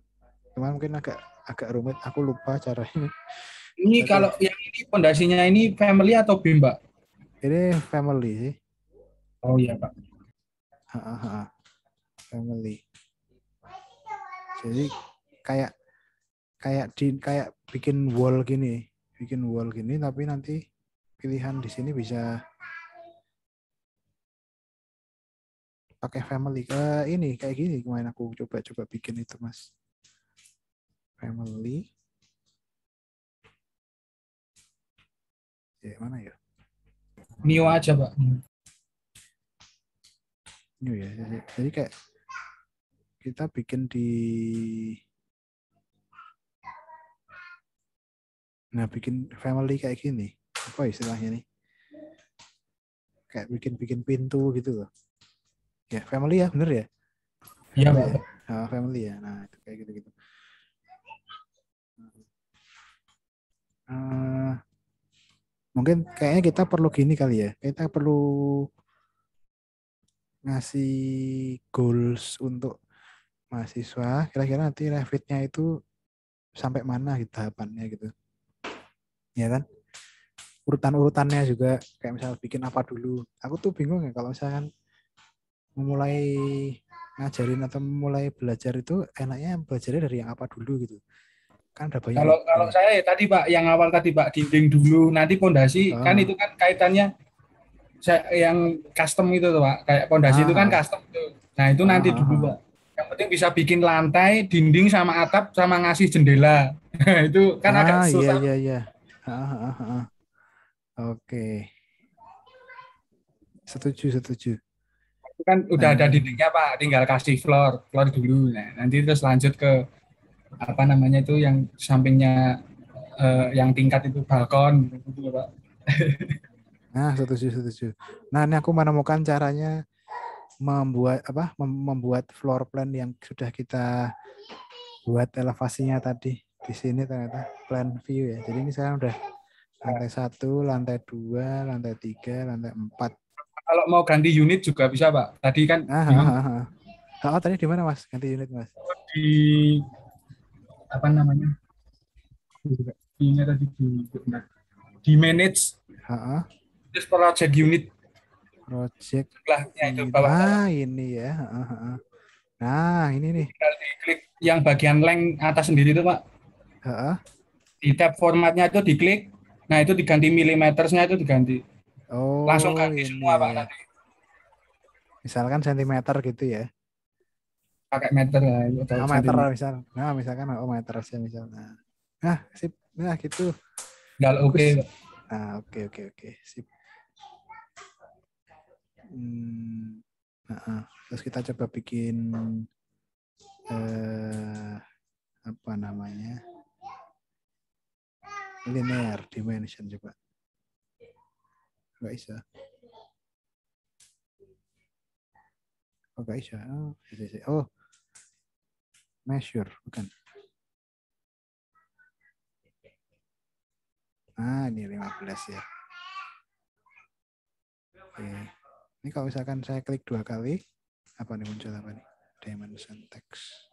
Cuman mungkin agak rumit. Aku lupa caranya. Ini kalau yang ini fondasinya ini family atau BIM, Pak? Ini family sih. Oh iya, Pak. Family. Jadi kayak bikin wall gini tapi nanti pilihan di sini bisa pakai family ini kayak gini. Kemarin aku coba bikin itu Mas. Family. Ya mana ya? New aja Pak. New ya. Jadi kayak kita bikin bikin family kayak gini. Apa istilahnya nih? Kayak bikin pintu gitu loh. Ya family ya bener ya? Iya Pak. Ya? Family ya. Nah itu kayak gitu. Mungkin kayaknya kita perlu gini kali ya. Kita perlu ngasih goals untuk mahasiswa. Kira-kira nanti Revit-nya itu sampai mana gitu tahapannya gitu. Ya kan? Urutan-urutannya juga kayak misalnya bikin apa dulu. Aku tuh bingung ya kalau misalkan memulai ngajarin atau memulai belajar itu enaknya belajarnya dari yang apa dulu gitu. Kan ada banyak. Kalau saya ya tadi Pak, yang awal tadi Pak, dinding dulu, nanti pondasi kan itu kan kaitannya yang custom itu tuh Pak, kayak pondasi itu kan custom tuh. Nah itu nanti dulu Pak. Yang penting bisa bikin lantai, dinding sama atap sama ngasih jendela. Itu kan agak susah. Iya. Oke. Setuju. Itu kan udah ada dindingnya Pak, tinggal kasih floor dulu. Nah, nanti terus lanjut ke apa namanya itu yang sampingnya yang tingkat itu balkon gitu Pak. Nah, setuju. Nah, ini aku menemukan caranya membuat floor plan yang sudah kita buat elevasinya tadi. di sini ternyata plan view ya. Jadi ini sekarang udah lantai 1, lantai 2, lantai 3, lantai 4. Kalau mau ganti unit juga bisa, Pak. Tadi kan bingung Tadi di mana Mas? Ganti unit Mas? di apa namanya? Ini tadi di manage Heeh. this project unit. Project Sebelahnya itu unit. bawah. Ini ya. Nah, ini nih. Tinggal diklik yang bagian length atas sendiri itu, Pak. Heeh. Di tab formatnya itu diklik. Nah, itu diganti milimetersnya itu diganti. Langsung Oh, ganti ini semua, Pak, ya. nanti. Misalkan sentimeter gitu ya. Pakai meter ya, atau Meter sentimeter. misal. Nah, misalkan meter aja misalnya. Nah, sip. Nah, gitu. Tinggal oke, Bagus. Pak. Nah, oke. Sip. Terus kita coba bikin apa namanya? Linear dimension coba. Nggak bisa. Oh, nggak bisa. Oh, measure, bukan. Ini 15 ya. Oke. Ini kalau misalkan saya klik 2 kali, apa nih muncul apa nih? Dimension text.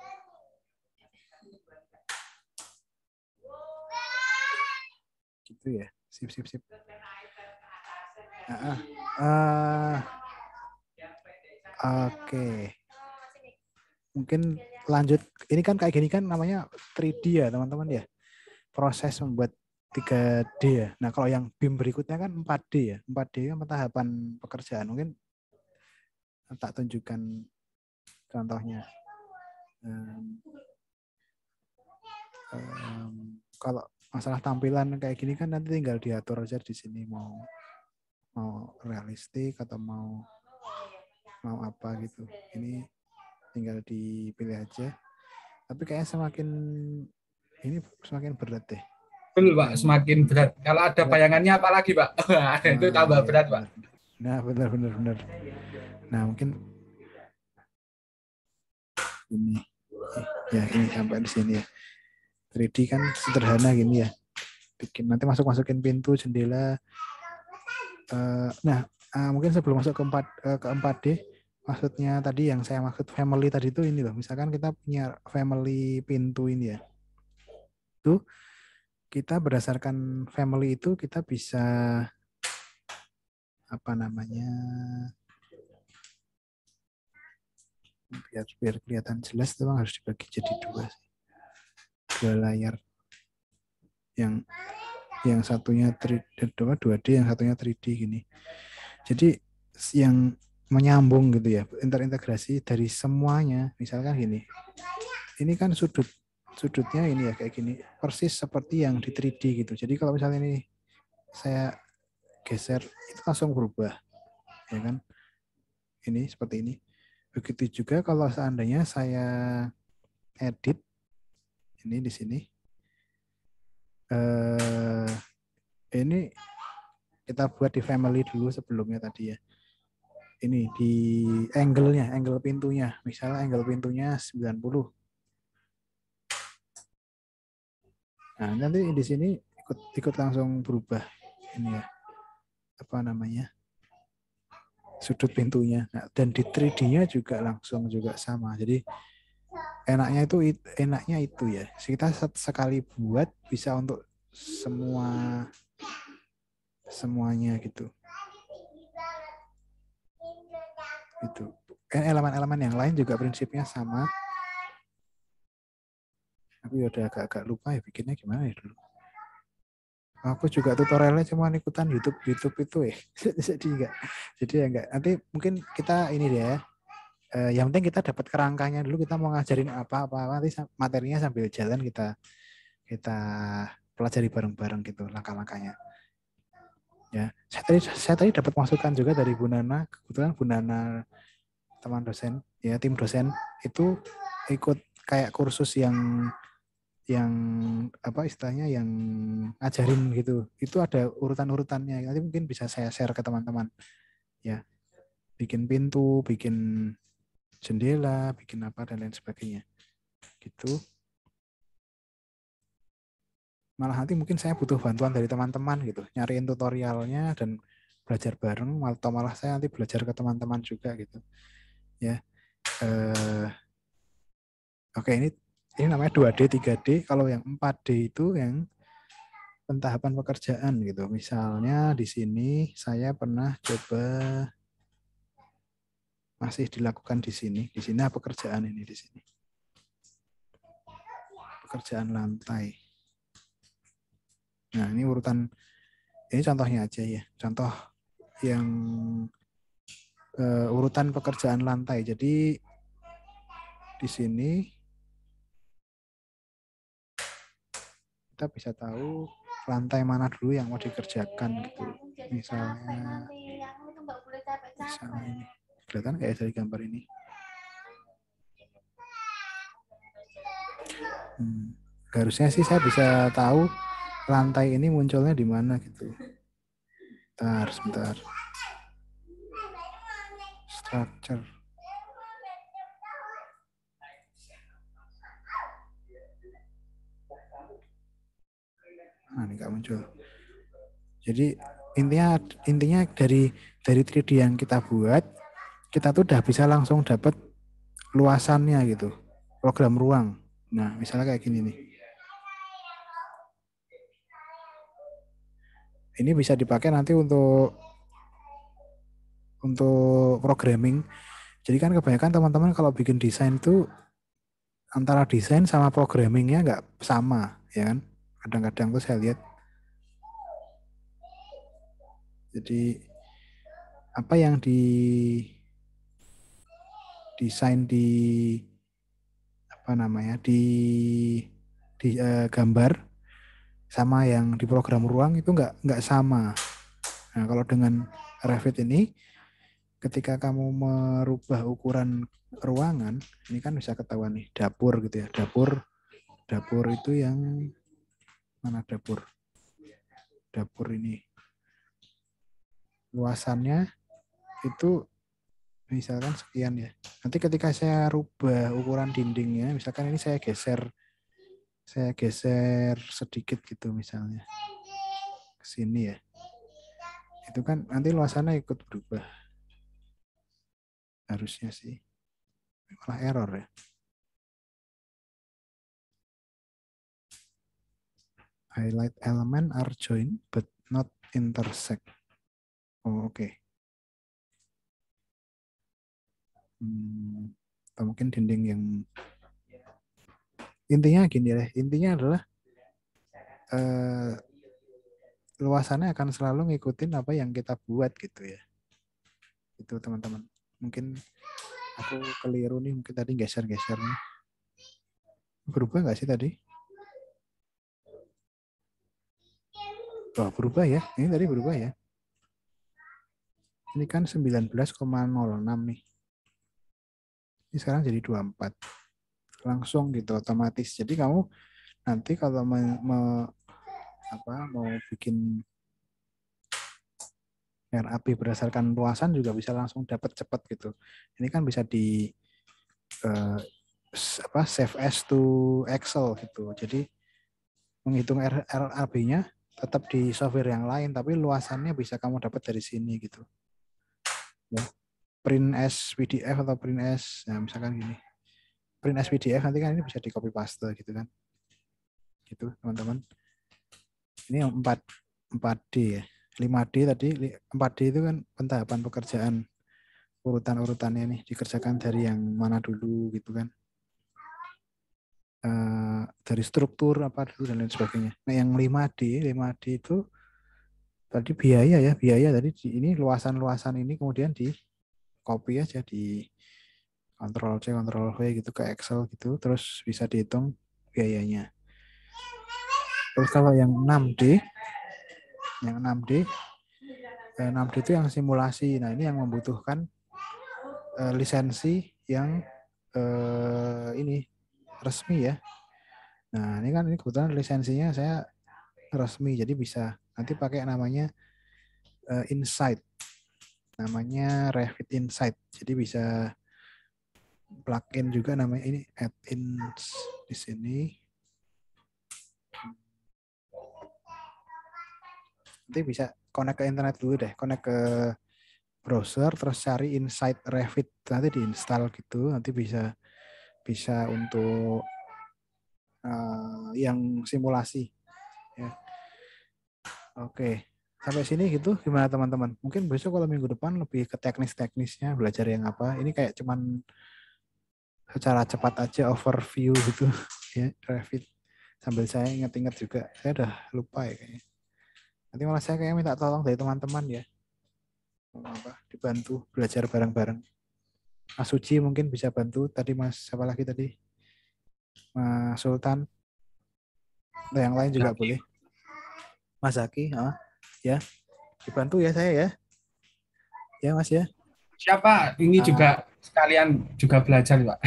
Gitu ya. Sip. Oke. Mungkin lanjut. Ini kan kayak gini kan namanya 3D ya teman-teman ya. Proses membuat 3D ya. Nah kalau yang BIM berikutnya kan 4D ya. 4D kan tahapan pekerjaan. Mungkin tak tunjukkan contohnya. Kalau masalah tampilan kayak gini kan nanti tinggal diatur aja di sini mau realistik atau mau apa gitu. Ini tinggal dipilih aja. Tapi kayaknya semakin berat deh. Betul, Pak, semakin berat. Kalau ada bayangannya apalagi, Pak? Itu tambah Iya, berat, benar. Pak. Nah, benar. Nah, mungkin ini sampai di sini ya. 3D kan sederhana gini ya. Nanti masukin pintu, jendela. Mungkin sebelum masuk ke 4D, maksudnya tadi yang saya maksud family tadi itu ini loh. Misalkan kita punya family pintu ini ya. Itu kita berdasarkan family itu kita bisa apa namanya, biar kelihatan jelas itu harus dibagi jadi dua layar, yang satunya 2D, yang satunya 3D gini. Jadi yang menyambung gitu ya, terintegrasi dari semuanya. Misalkan gini, ini kan sudutnya ini ya kayak gini, persis seperti yang di 3D gitu. Jadi kalau misalnya ini saya geser, itu langsung berubah, ya kan? Ini seperti ini. Begitu juga kalau seandainya saya edit ini di sini, ini kita buat di family dulu sebelumnya tadi ya. Ini di angle pintunya, misalnya angle pintunya 90. Nah, nanti di sini ikut langsung berubah ini ya. Apa namanya? Sudut pintunya. Nah, dan di 3D-nya juga langsung juga sama. Jadi enaknya itu ya. Kita sekali buat bisa untuk semuanya gitu. Itu. Elemen-elemen yang lain juga prinsipnya sama. Aku udah agak lupa ya bikinnya gimana ya dulu. Aku juga tutorialnya cuma ikutan YouTube itu ya. Jadi enggak. Nanti mungkin kita ini deh ya. Yang penting kita dapat kerangkanya dulu, kita mau ngajarin apa nanti materinya sambil jalan kita pelajari bareng-bareng gitu langkah-langkahnya. Ya, saya tadi dapat masukan juga dari Bu Nana. Kebetulan Bu Nana teman dosen, ya tim dosen itu ikut kayak kursus yang apa istilahnya yang ngajarin gitu. Itu ada urutan-urutannya. Nanti mungkin bisa saya share ke teman-teman. Ya. Bikin pintu, bikin jendela, bikin apa dan lain sebagainya. Gitu. Malah nanti mungkin saya butuh bantuan dari teman-teman gitu, nyariin tutorialnya dan belajar bareng, atau malah saya nanti belajar ke teman-teman juga gitu. Ya. Oke, ini namanya 2D, 3D. Kalau yang 4D itu yang pentahapan pekerjaan gitu. Misalnya di sini saya pernah coba masih dilakukan di sini. Di sini apa pekerjaan ini di sini? Pekerjaan lantai. Nah, ini urutan, ini contohnya aja ya. Contoh yang urutan pekerjaan lantai. Jadi di sini kita bisa tahu lantai mana dulu yang mau dikerjakan gitu. Misalnya ini. Kelihatan kayak dari gambar ini. Harusnya sih saya bisa tahu lantai ini munculnya di mana gitu. Sebentar. Structure. Nah, ini nggak muncul. Jadi intinya dari 3D yang kita buat, kita tuh udah bisa langsung dapat luasannya gitu, program ruang. Nah, misalnya kayak gini nih. Ini bisa dipakai nanti untuk programming. Jadi kan kebanyakan teman-teman kalau bikin desain tuh antara desain sama programmingnya nggak sama, ya kan? Kadang-kadang tuh saya lihat. Jadi apa yang di desain di apa namanya di gambar sama yang di program ruang itu nggak sama. Nah, kalau dengan Revit ini, ketika kamu merubah ukuran ruangan, ini kan bisa ketahuan nih dapur gitu ya. Dapur itu yang mana dapur? Dapur ini luasannya itu misalkan sekian ya. Nanti ketika saya rubah ukuran dindingnya, misalkan ini saya geser sedikit gitu misalnya ke sini ya. Itu kan nanti luasannya ikut berubah. Harusnya sih. Malah error ya. Highlight element are joined but not intersect. Oh, oke. Atau mungkin dinding yang intinya gini ya. Intinya adalah luasannya akan selalu ngikutin apa yang kita buat gitu ya. Itu teman-teman. Mungkin aku keliru nih, mungkin tadi geser-geser nih. Berubah nggak sih tadi? Oh, berubah ya. Ini tadi berubah ya. Ini kan 19,06 nih. Ini sekarang jadi 24. Langsung gitu otomatis. Jadi kamu nanti kalau mau bikin RAP berdasarkan luasan juga bisa langsung dapat cepat gitu. Ini kan bisa di save as to Excel gitu. Jadi menghitung RAB-nya tetap di software yang lain, tapi luasannya bisa kamu dapat dari sini gitu. Ya. Print as PDF atau print as, nah misalkan gini. Print as PDF nanti kan ini bisa di copy paste gitu kan. Gitu teman-teman. Ini yang 4D ya. 5D tadi, 4D itu kan pentahapan pekerjaan. Urutan-urutannya nih dikerjakan dari yang mana dulu gitu kan. Dari struktur apa dulu dan lain sebagainya. Nah yang 5D itu tadi biaya tadi ini luasan-luasan ini kemudian di copy aja di Ctrl C Ctrl V gitu ke Excel gitu, terus bisa dihitung biayanya. Terus kalau yang 6D itu yang simulasi. Nah ini yang membutuhkan lisensi yang ini resmi ya. Nah ini kebetulan lisensinya saya resmi, jadi bisa nanti pakai namanya Insight, namanya Revit Insight. Jadi bisa plugin juga namanya ini add-ins di sini. Nanti bisa connect ke internet dulu deh, connect ke browser, terus cari Insight Revit, nanti diinstal gitu, nanti bisa untuk yang simulasi. Ya. Oke, sampai sini gitu gimana teman-teman? Mungkin besok kalau minggu depan lebih ke teknis-teknisnya, belajar yang apa. Ini kayak cuman secara cepat aja overview gitu ya, Revit. Sambil saya ingat-ingat juga, saya udah lupa ya kayaknya. Nanti malah saya kayak minta tolong dari teman-teman ya. Dibantu belajar bareng-bareng. Mas Suci mungkin bisa bantu. Tadi Mas siapa lagi tadi? Mas Sultan. Yang lain juga boleh. Mas Zaki, ya. Dibantu ya saya ya. Ya Mas ya. Siapa? Ini juga sekalian juga belajar, Pak.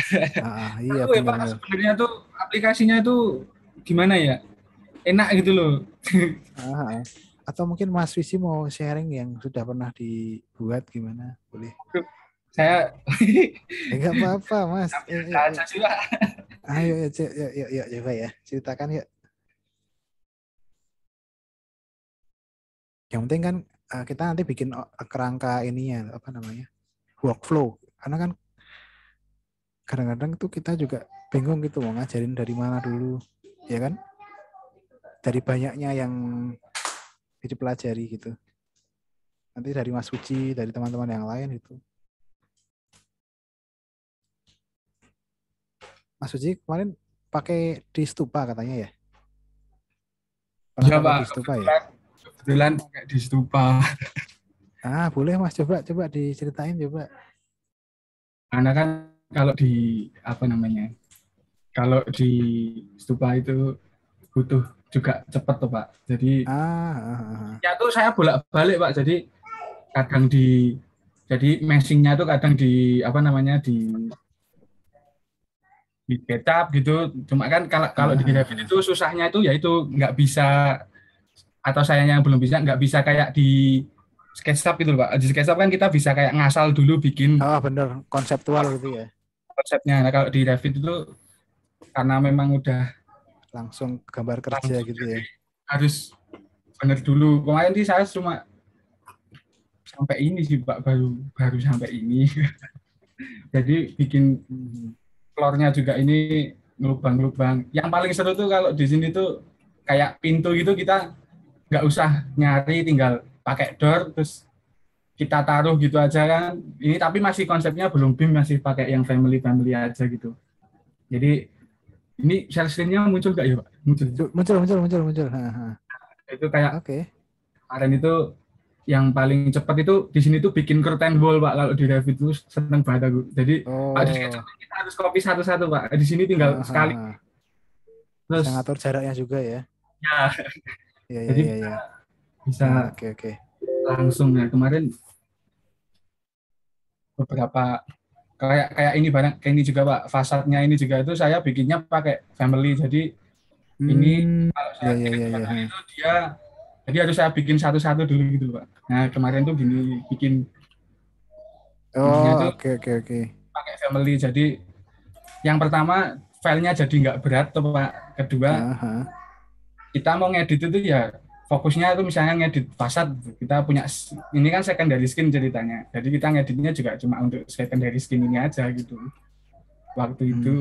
Iya Pak, sebenarnya tuh aplikasinya tuh gimana ya? Enak gitu loh. Atau mungkin Mas Visi mau sharing yang sudah pernah dibuat gimana? Boleh. Saya enggak apa-apa, Mas. Ayo, yuk, coba ya. Ceritakan yuk. Yang penting kan kita nanti bikin kerangka ininya, apa namanya? Workflow. Karena kan kadang-kadang tuh kita juga bingung gitu mau ngajarin dari mana dulu, ya kan? Dari banyaknya yang dipelajari gitu. Nanti dari Mas Suci, dari teman-teman yang lain gitu. Mas Suci kemarin pakai di Stupa katanya ya? Iya Pak, di Stupa ya? Kebetulan pakai di Stupa. Boleh Mas, coba diceritain coba. Karena kan kalau di kalau di Stupa itu butuh juga cepat tuh Pak. Jadi ya tuh saya bolak-balik Pak. Jadi kadang jadi meshingnya tuh kadang di di backup gitu. Cuma kan kalau di Revit itu susahnya itu yaitu nggak bisa, atau sayangnya yang belum bisa, nggak bisa kayak di SketchUp gitu Pak. Di SketchUp kan kita bisa kayak ngasal dulu bikin. Bener, konseptual gitu ya. Konsepnya. Nah kalau di Revit itu karena memang udah langsung gambar kerja gitu ya. Harus bener dulu. Kemarin sih saya cuma sampai ini sih Pak, baru sampai ini. Jadi bikin floornya juga ini ngelubang-ngelubang. Yang paling seru tuh kalau di sini tuh kayak pintu gitu kita nggak usah nyari, tinggal pakai door terus kita taruh gitu aja kan. Ini tapi masih konsepnya belum BIM, masih pakai yang family aja gitu. Jadi ini share screen-nya muncul nggak ya Pak? Muncul. Itu kayak kemarin itu yang paling cepat itu di sini tuh bikin curtain wall Pak. Kalau di Revit itu seneng banget aku. Jadi Pak di SketchUp kita harus copy satu-satu Pak. Di sini tinggal sekali. Terus bisa ngatur jaraknya juga ya. Ya. Jadi bisa oke. Langsung ya kemarin beberapa kayak ini barang kayak ini juga Pak, fasadnya ini juga itu saya bikinnya pakai family. Jadi ini kalau saya itu jadi harus saya bikin satu-satu dulu gitu Pak. Nah kemarin tuh gini bikin oke. Pakai family. Jadi yang pertama filenya jadi nggak berat tuh Pak. Kedua kita mau ngedit itu ya fokusnya itu misalnya ngedit fasad, kita punya ini kan secondary skin ceritanya. Jadi kita ngeditnya juga cuma untuk secondary skin ini aja gitu. Waktu itu.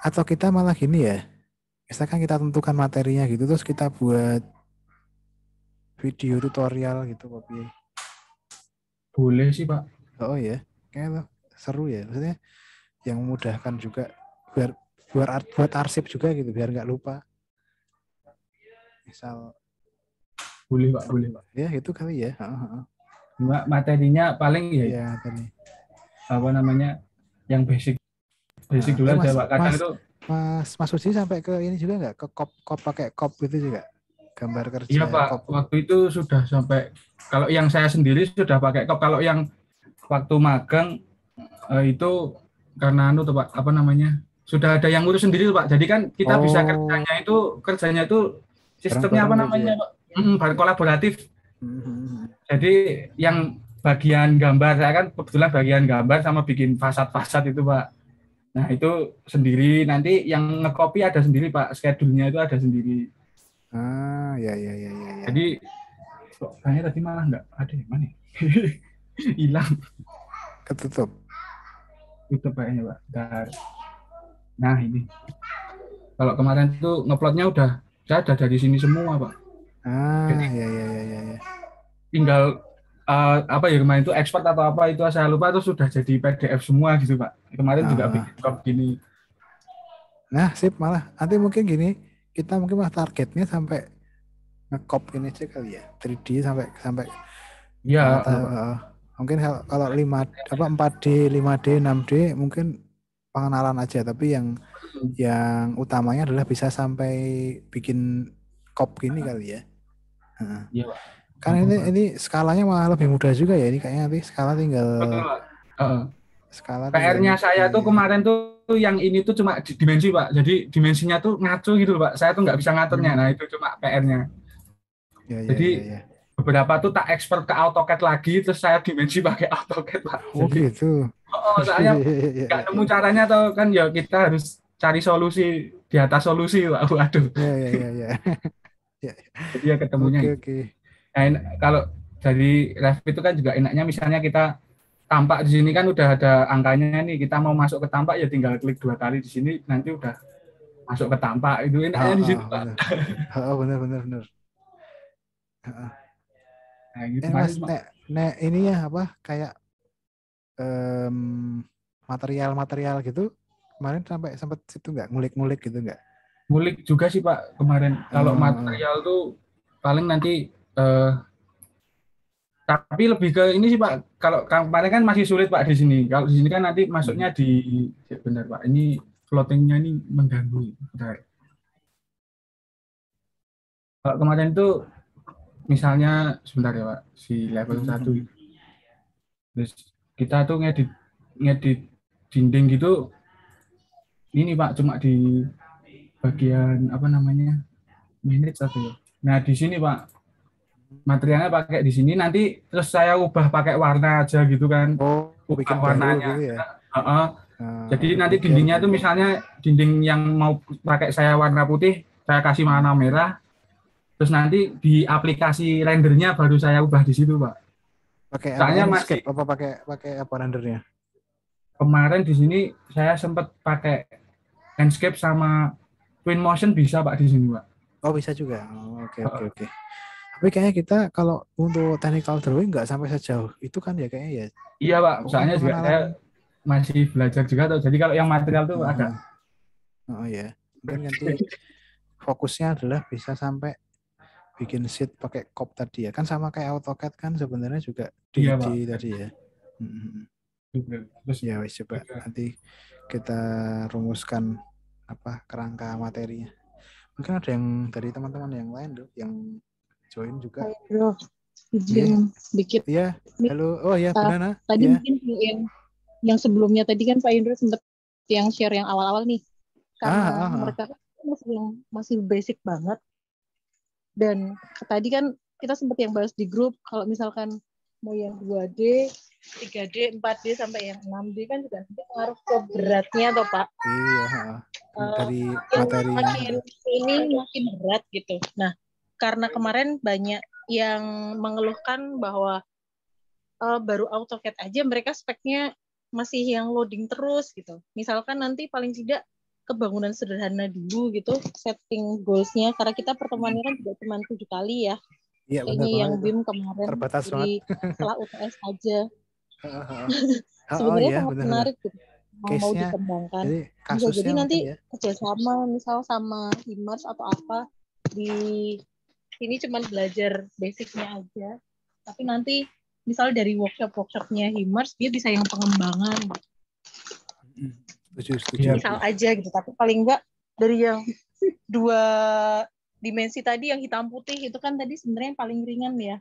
Atau kita malah gini ya. Misalkan kita tentukan materinya gitu, terus kita buat video tutorial gitu, Pak. Boleh sih Pak. Oh ya, kayaknya seru ya. Maksudnya yang memudahkan juga buat arsip juga gitu, biar nggak lupa. Misal boleh Pak. Ya itu kali ya. Materinya paling ya tadi. Yang basic dulu aja Pak. Kadang itu Mas Suci sampai ke ini juga nggak, ke kop pakai kop gitu juga gambar kerja? Iya Pak, waktu itu sudah sampai, kalau yang saya sendiri sudah pakai kop. Kalau yang waktu magang itu karena Pak, sudah ada yang ngurus sendiri Pak. Jadi kan kita bisa kerjanya itu sistemnya Pak? Kolaboratif. Jadi yang bagian gambar, saya kan kebetulan bagian gambar sama bikin fasad itu Pak. Nah itu sendiri, nanti yang nge-copy ada sendiri Pak, schedule-nya itu ada sendiri. Ya, ya, ya, ya, ya. Jadi kok kayaknya tadi malah nggak ada yang mana? Hilang Ketutup. itu kayaknya Pak. Bentar. Nah ini kalau kemarin tuh ngeplotnya udah ada dari sini semua Pak. Jadi Ya, ya, ya, ya, ya. tinggal apa ya kemarin itu export atau apa itu saya lupa itu sudah jadi PDF semua gitu Pak. Kemarin juga bikin copy gini. Nah, sip malah. Nanti mungkin gini, kita mungkin malah targetnya sampai ngecop ini aja kali ya. 3D sampai sampai Iya, mungkin kalau 4D, 5D, 6D mungkin pengenalan aja, tapi yang utamanya adalah bisa sampai bikin cop gini kali ya. iya Pak. Kan ini skalanya malah lebih mudah juga ya. Ini kayaknya nanti skala tinggal Betul Pak. skala PR-nya saya tuh kemarin tuh yang ini tuh cuma dimensi Pak. Jadi dimensinya tuh ngaco gitu loh Pak. Saya tuh nggak bisa ngaturnya. Nah itu cuma PR-nya. Ya, ya, Jadi ya, ya. beberapa tuh tak export ke AutoCAD lagi, terus saya dimensi pakai AutoCAD Pak. Oh Jadi, gitu. soalnya nggak nemu caranya atau kan ya kita harus cari solusi di atas solusi Pak. Waduh. Ya, ya, ya, ya. Ya. Jadi ya ketemunya. Oke. Nah, kalau dari Revit itu kan juga enaknya misalnya kita tampak di sini kan udah ada angkanya nih, kita mau masuk ke tampak ya tinggal klik 2 kali di sini nanti udah masuk ke tampak. Itu enaknya di situ Pak. Bener. Nah, gitu Mas, ini ya apa kayak material-material gitu kemarin sampai sempat situ nggak ngulik-ngulik gitu nggak? Ngulik juga sih Pak kemarin. Kalau material tuh paling nanti tapi lebih ke ini sih Pak. Kalau kemarin kan masih sulit Pak di sini. Kalau di sini kan nanti masuknya benar Pak. Ini floatingnya ini mengganggu. Bentar. Kalau kemarin tuh misalnya sebentar ya Pak, si level 1. Terus kita tuh ngedit dinding gitu. Ini Pak cuma di bagian apa namanya? Manage atau ya. Nah, di sini Pak materialnya pakai di sini nanti terus saya ubah pakai warna aja gitu kan. Bikin Ubah baru warnanya. gitu ya. Jadi nanti dindingnya tuh misalnya dinding yang mau pakai saya warna putih, saya kasih warna merah. Terus nanti di aplikasi rendernya baru saya ubah di situ, Pak. Pakai apa? Soalnya Enscape apa pakai apa rendernya? Kemarin di sini saya sempat pakai Enscape sama Twinmotion bisa Pak di sini, Pak. Oh, bisa juga. Oke. Tapi kayaknya kita kalau untuk technical drawing nggak sampai sejauh itu kan ya kayaknya ya. Iya, Pak. Soalnya juga saya masih belajar juga tuh. Jadi kalau yang material tuh agak ya. Mungkin nanti fokusnya adalah bisa sampai bikin sheet pakai cop tadi ya. Kan sama kayak AutoCAD kan sebenarnya juga di tadi ya. Terus ya wis coba nanti kita rumuskan apa kerangka materinya. Mungkin ada yang dari teman-teman yang lain tuh yang join juga. Dikit. Iya. Halo. Oh ya, benar. Tadi mungkin yang sebelumnya tadi kan Pak Indro sempat yang share yang awal-awal nih. Karena mereka masih basic banget. Dan tadi kan kita sempat yang bahas di grup kalau misalkan mau yang 2D, 3D, 4D sampai yang 6D kan juga nanti pengaruh ke beratnya toh Pak. Iya, dari materinya. Makin berat gitu. Nah, karena kemarin banyak yang mengeluhkan bahwa baru AutoCAD aja mereka speknya masih yang loading terus gitu. Misalkan nanti paling tidak kebangunan sederhana dulu gitu, setting goals-nya karena kita pertemuannya kan juga cuma 7 kali ya. Iya, ini yang BIM kemarin terbatas jadi setelah UTS aja. sangat Sebenarnya menarik gitu. Mau dikembangkan. Jadi nanti kerjasama misal sama Himars atau apa di sini cuma belajar basicnya aja. Tapi nanti misal dari workshop-workshopnya Himars dia bisa yang pengembangan. Setuju. Misal aja gitu. Tapi paling enggak dari yang 2 dimensi tadi yang hitam putih itu kan tadi sebenarnya yang paling ringan ya.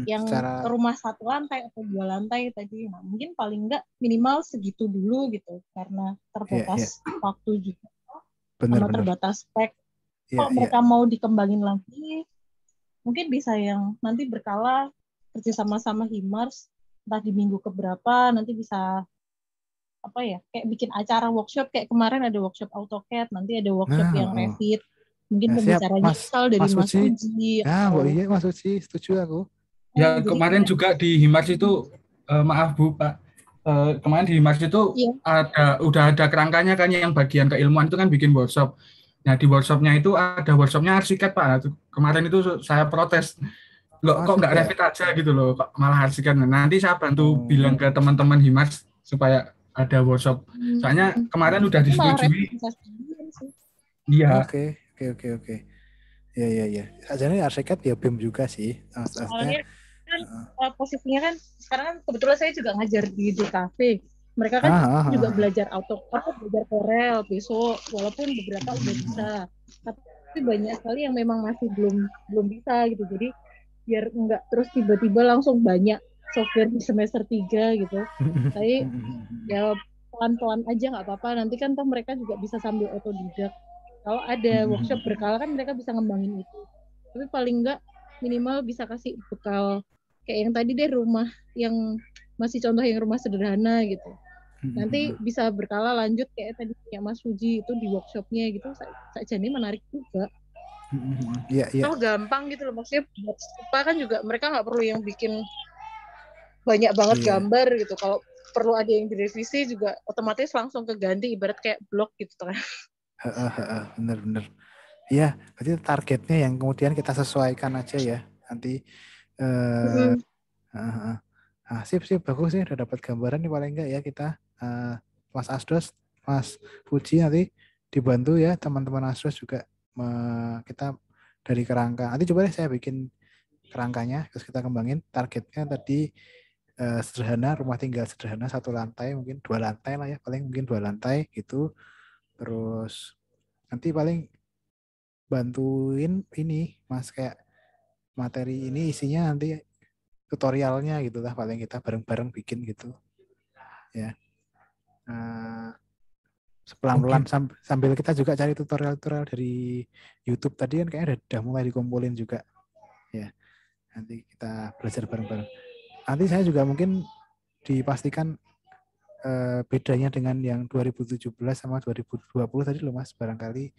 Yang rumah 1 lantai atau 2 lantai tadi, nah, mungkin paling enggak minimal segitu dulu gitu karena terbatas waktu juga, sama terbatas spek. Kalau mereka mau dikembangin lagi, mungkin bisa yang nanti berkala kerja sama Himars, entah di minggu keberapa nanti bisa apa ya, kayak bikin acara workshop kayak kemarin ada workshop AutoCAD, nanti ada workshop yang Revit. Mungkin Nah, siap, pembicaranya Mas. asal dari Mas Mas Uci. Uji. Ah, iya Mas Uci, setuju aku. Ya Jadi kemarin juga di Himars itu maaf Bu Pak, kemarin di Himars itu iya. udah ada kerangkanya kan yang bagian keilmuan itu kan bikin workshop. Nah di workshopnya itu ada workshopnya arsiket Pak. Nah, kemarin itu saya protes, kok nggak Sudah. Revit aja gitu loh, kok malah arsiket. Nah, nanti saya bantu bilang ke teman-teman Himars supaya ada workshop. Soalnya kemarin udah Itu malah disetujui. representasi sih. Iya. Oke. Ya. Sajane arsiket ya BEM juga sih. Soalnya kan posisinya kan sekarang kan kebetulan saya juga ngajar di cafe. Mereka kan juga belajar belajar Corel besok, walaupun beberapa udah bisa, tapi banyak sekali yang memang masih belum bisa gitu. Jadi biar enggak terus tiba-tiba langsung banyak software di semester 3 gitu. Tapi ya pelan-pelan aja nggak apa-apa. Nanti kan toh mereka juga bisa sambil otodidak. Kalau ada workshop berkala kan mereka bisa ngembangin itu. Tapi paling enggak minimal bisa kasih bekal kayak yang tadi deh, rumah yang masih contoh yang rumah sederhana gitu. Nanti bisa berkala lanjut kayak tadi punya Mas Fuji itu di workshopnya gitu. Saja ini menarik juga. Iya. Oh gampang gitu loh, maksudnya buat stupa kan juga mereka nggak perlu yang bikin banyak banget gambar gitu. Kalau perlu ada yang direvisi juga otomatis langsung keganti, ibarat kayak blog gitu kan. Bener. Iya, berarti targetnya yang kemudian kita sesuaikan aja ya. Nanti sip bagus sih, udah dapat gambaran nih paling enggak ya kita. Mas Asdos, Mas Fuji nanti dibantu ya teman-teman Asdos juga kita dari kerangka. Nanti coba deh saya bikin kerangkanya terus kita kembangin. Targetnya tadi sederhana, rumah tinggal sederhana 1 lantai, mungkin 2 lantai lah ya, paling mungkin 2 lantai gitu. Terus nanti paling bantuin ini Mas, kayak materi ini isinya nanti tutorialnya gitu lah, paling kita bareng-bareng bikin gitu ya. Pelan-pelan sambil kita juga cari tutorial dari YouTube tadi kan kayaknya udah mulai dikumpulin juga ya. Nanti kita belajar bareng-bareng. Nanti saya juga mungkin dipastikan bedanya dengan yang 2017 sama 2020 tadi loh Mas, barangkali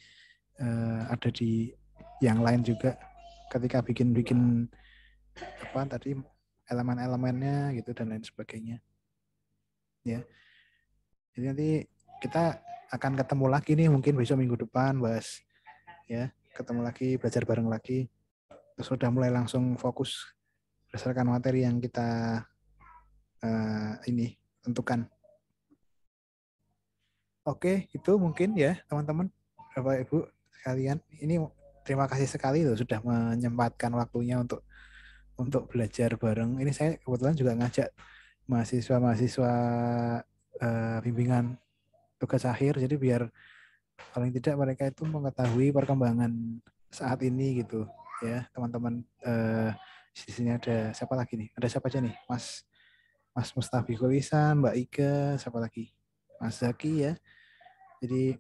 ada di yang lain juga ketika bikin apa tadi elemen-elemennya gitu dan lain sebagainya ya. Jadi nanti kita akan ketemu lagi nih mungkin besok minggu depan bahas ya, ketemu lagi, belajar bareng lagi, terus sudah mulai langsung fokus berdasarkan materi yang kita ini tentukan. Oke, itu mungkin ya teman-teman, Bapak Ibu sekalian. Ini terima kasih sekali loh sudah menyempatkan waktunya untuk belajar bareng. Ini saya kebetulan juga ngajak mahasiswa bimbingan tugas akhir, jadi biar paling tidak mereka itu mengetahui perkembangan saat ini gitu ya teman-teman. Di sini ada siapa lagi nih? Ada siapa aja nih? Mas Mustafiqul Ihsan, Mbak Ika, siapa lagi? Mas Zaki ya. Jadi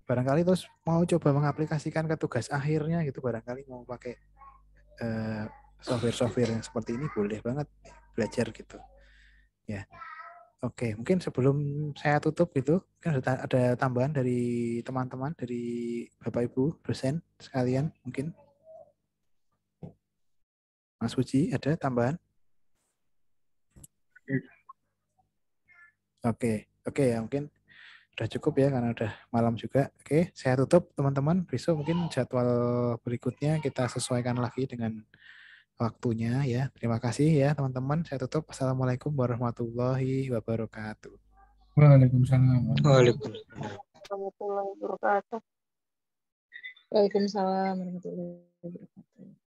barangkali terus mau coba mengaplikasikan ke tugas akhirnya gitu, barangkali mau pakai software yang seperti ini, boleh banget belajar gitu ya. Oke, mungkin sebelum saya tutup gitu, kan ada tambahan dari teman-teman, dari Bapak Ibu dosen sekalian mungkin. Mas Uji, ada tambahan? Oke ya, mungkin udah cukup ya karena udah malam juga. Oke, saya tutup teman-teman. Besok mungkin jadwal berikutnya kita sesuaikan lagi dengan waktunya ya. Terima kasih ya teman-teman. Saya tutup. Assalamualaikum warahmatullahi wabarakatuh. Waalaikumsalam. Waalaikumsalam warahmatullahi wabarakatuh.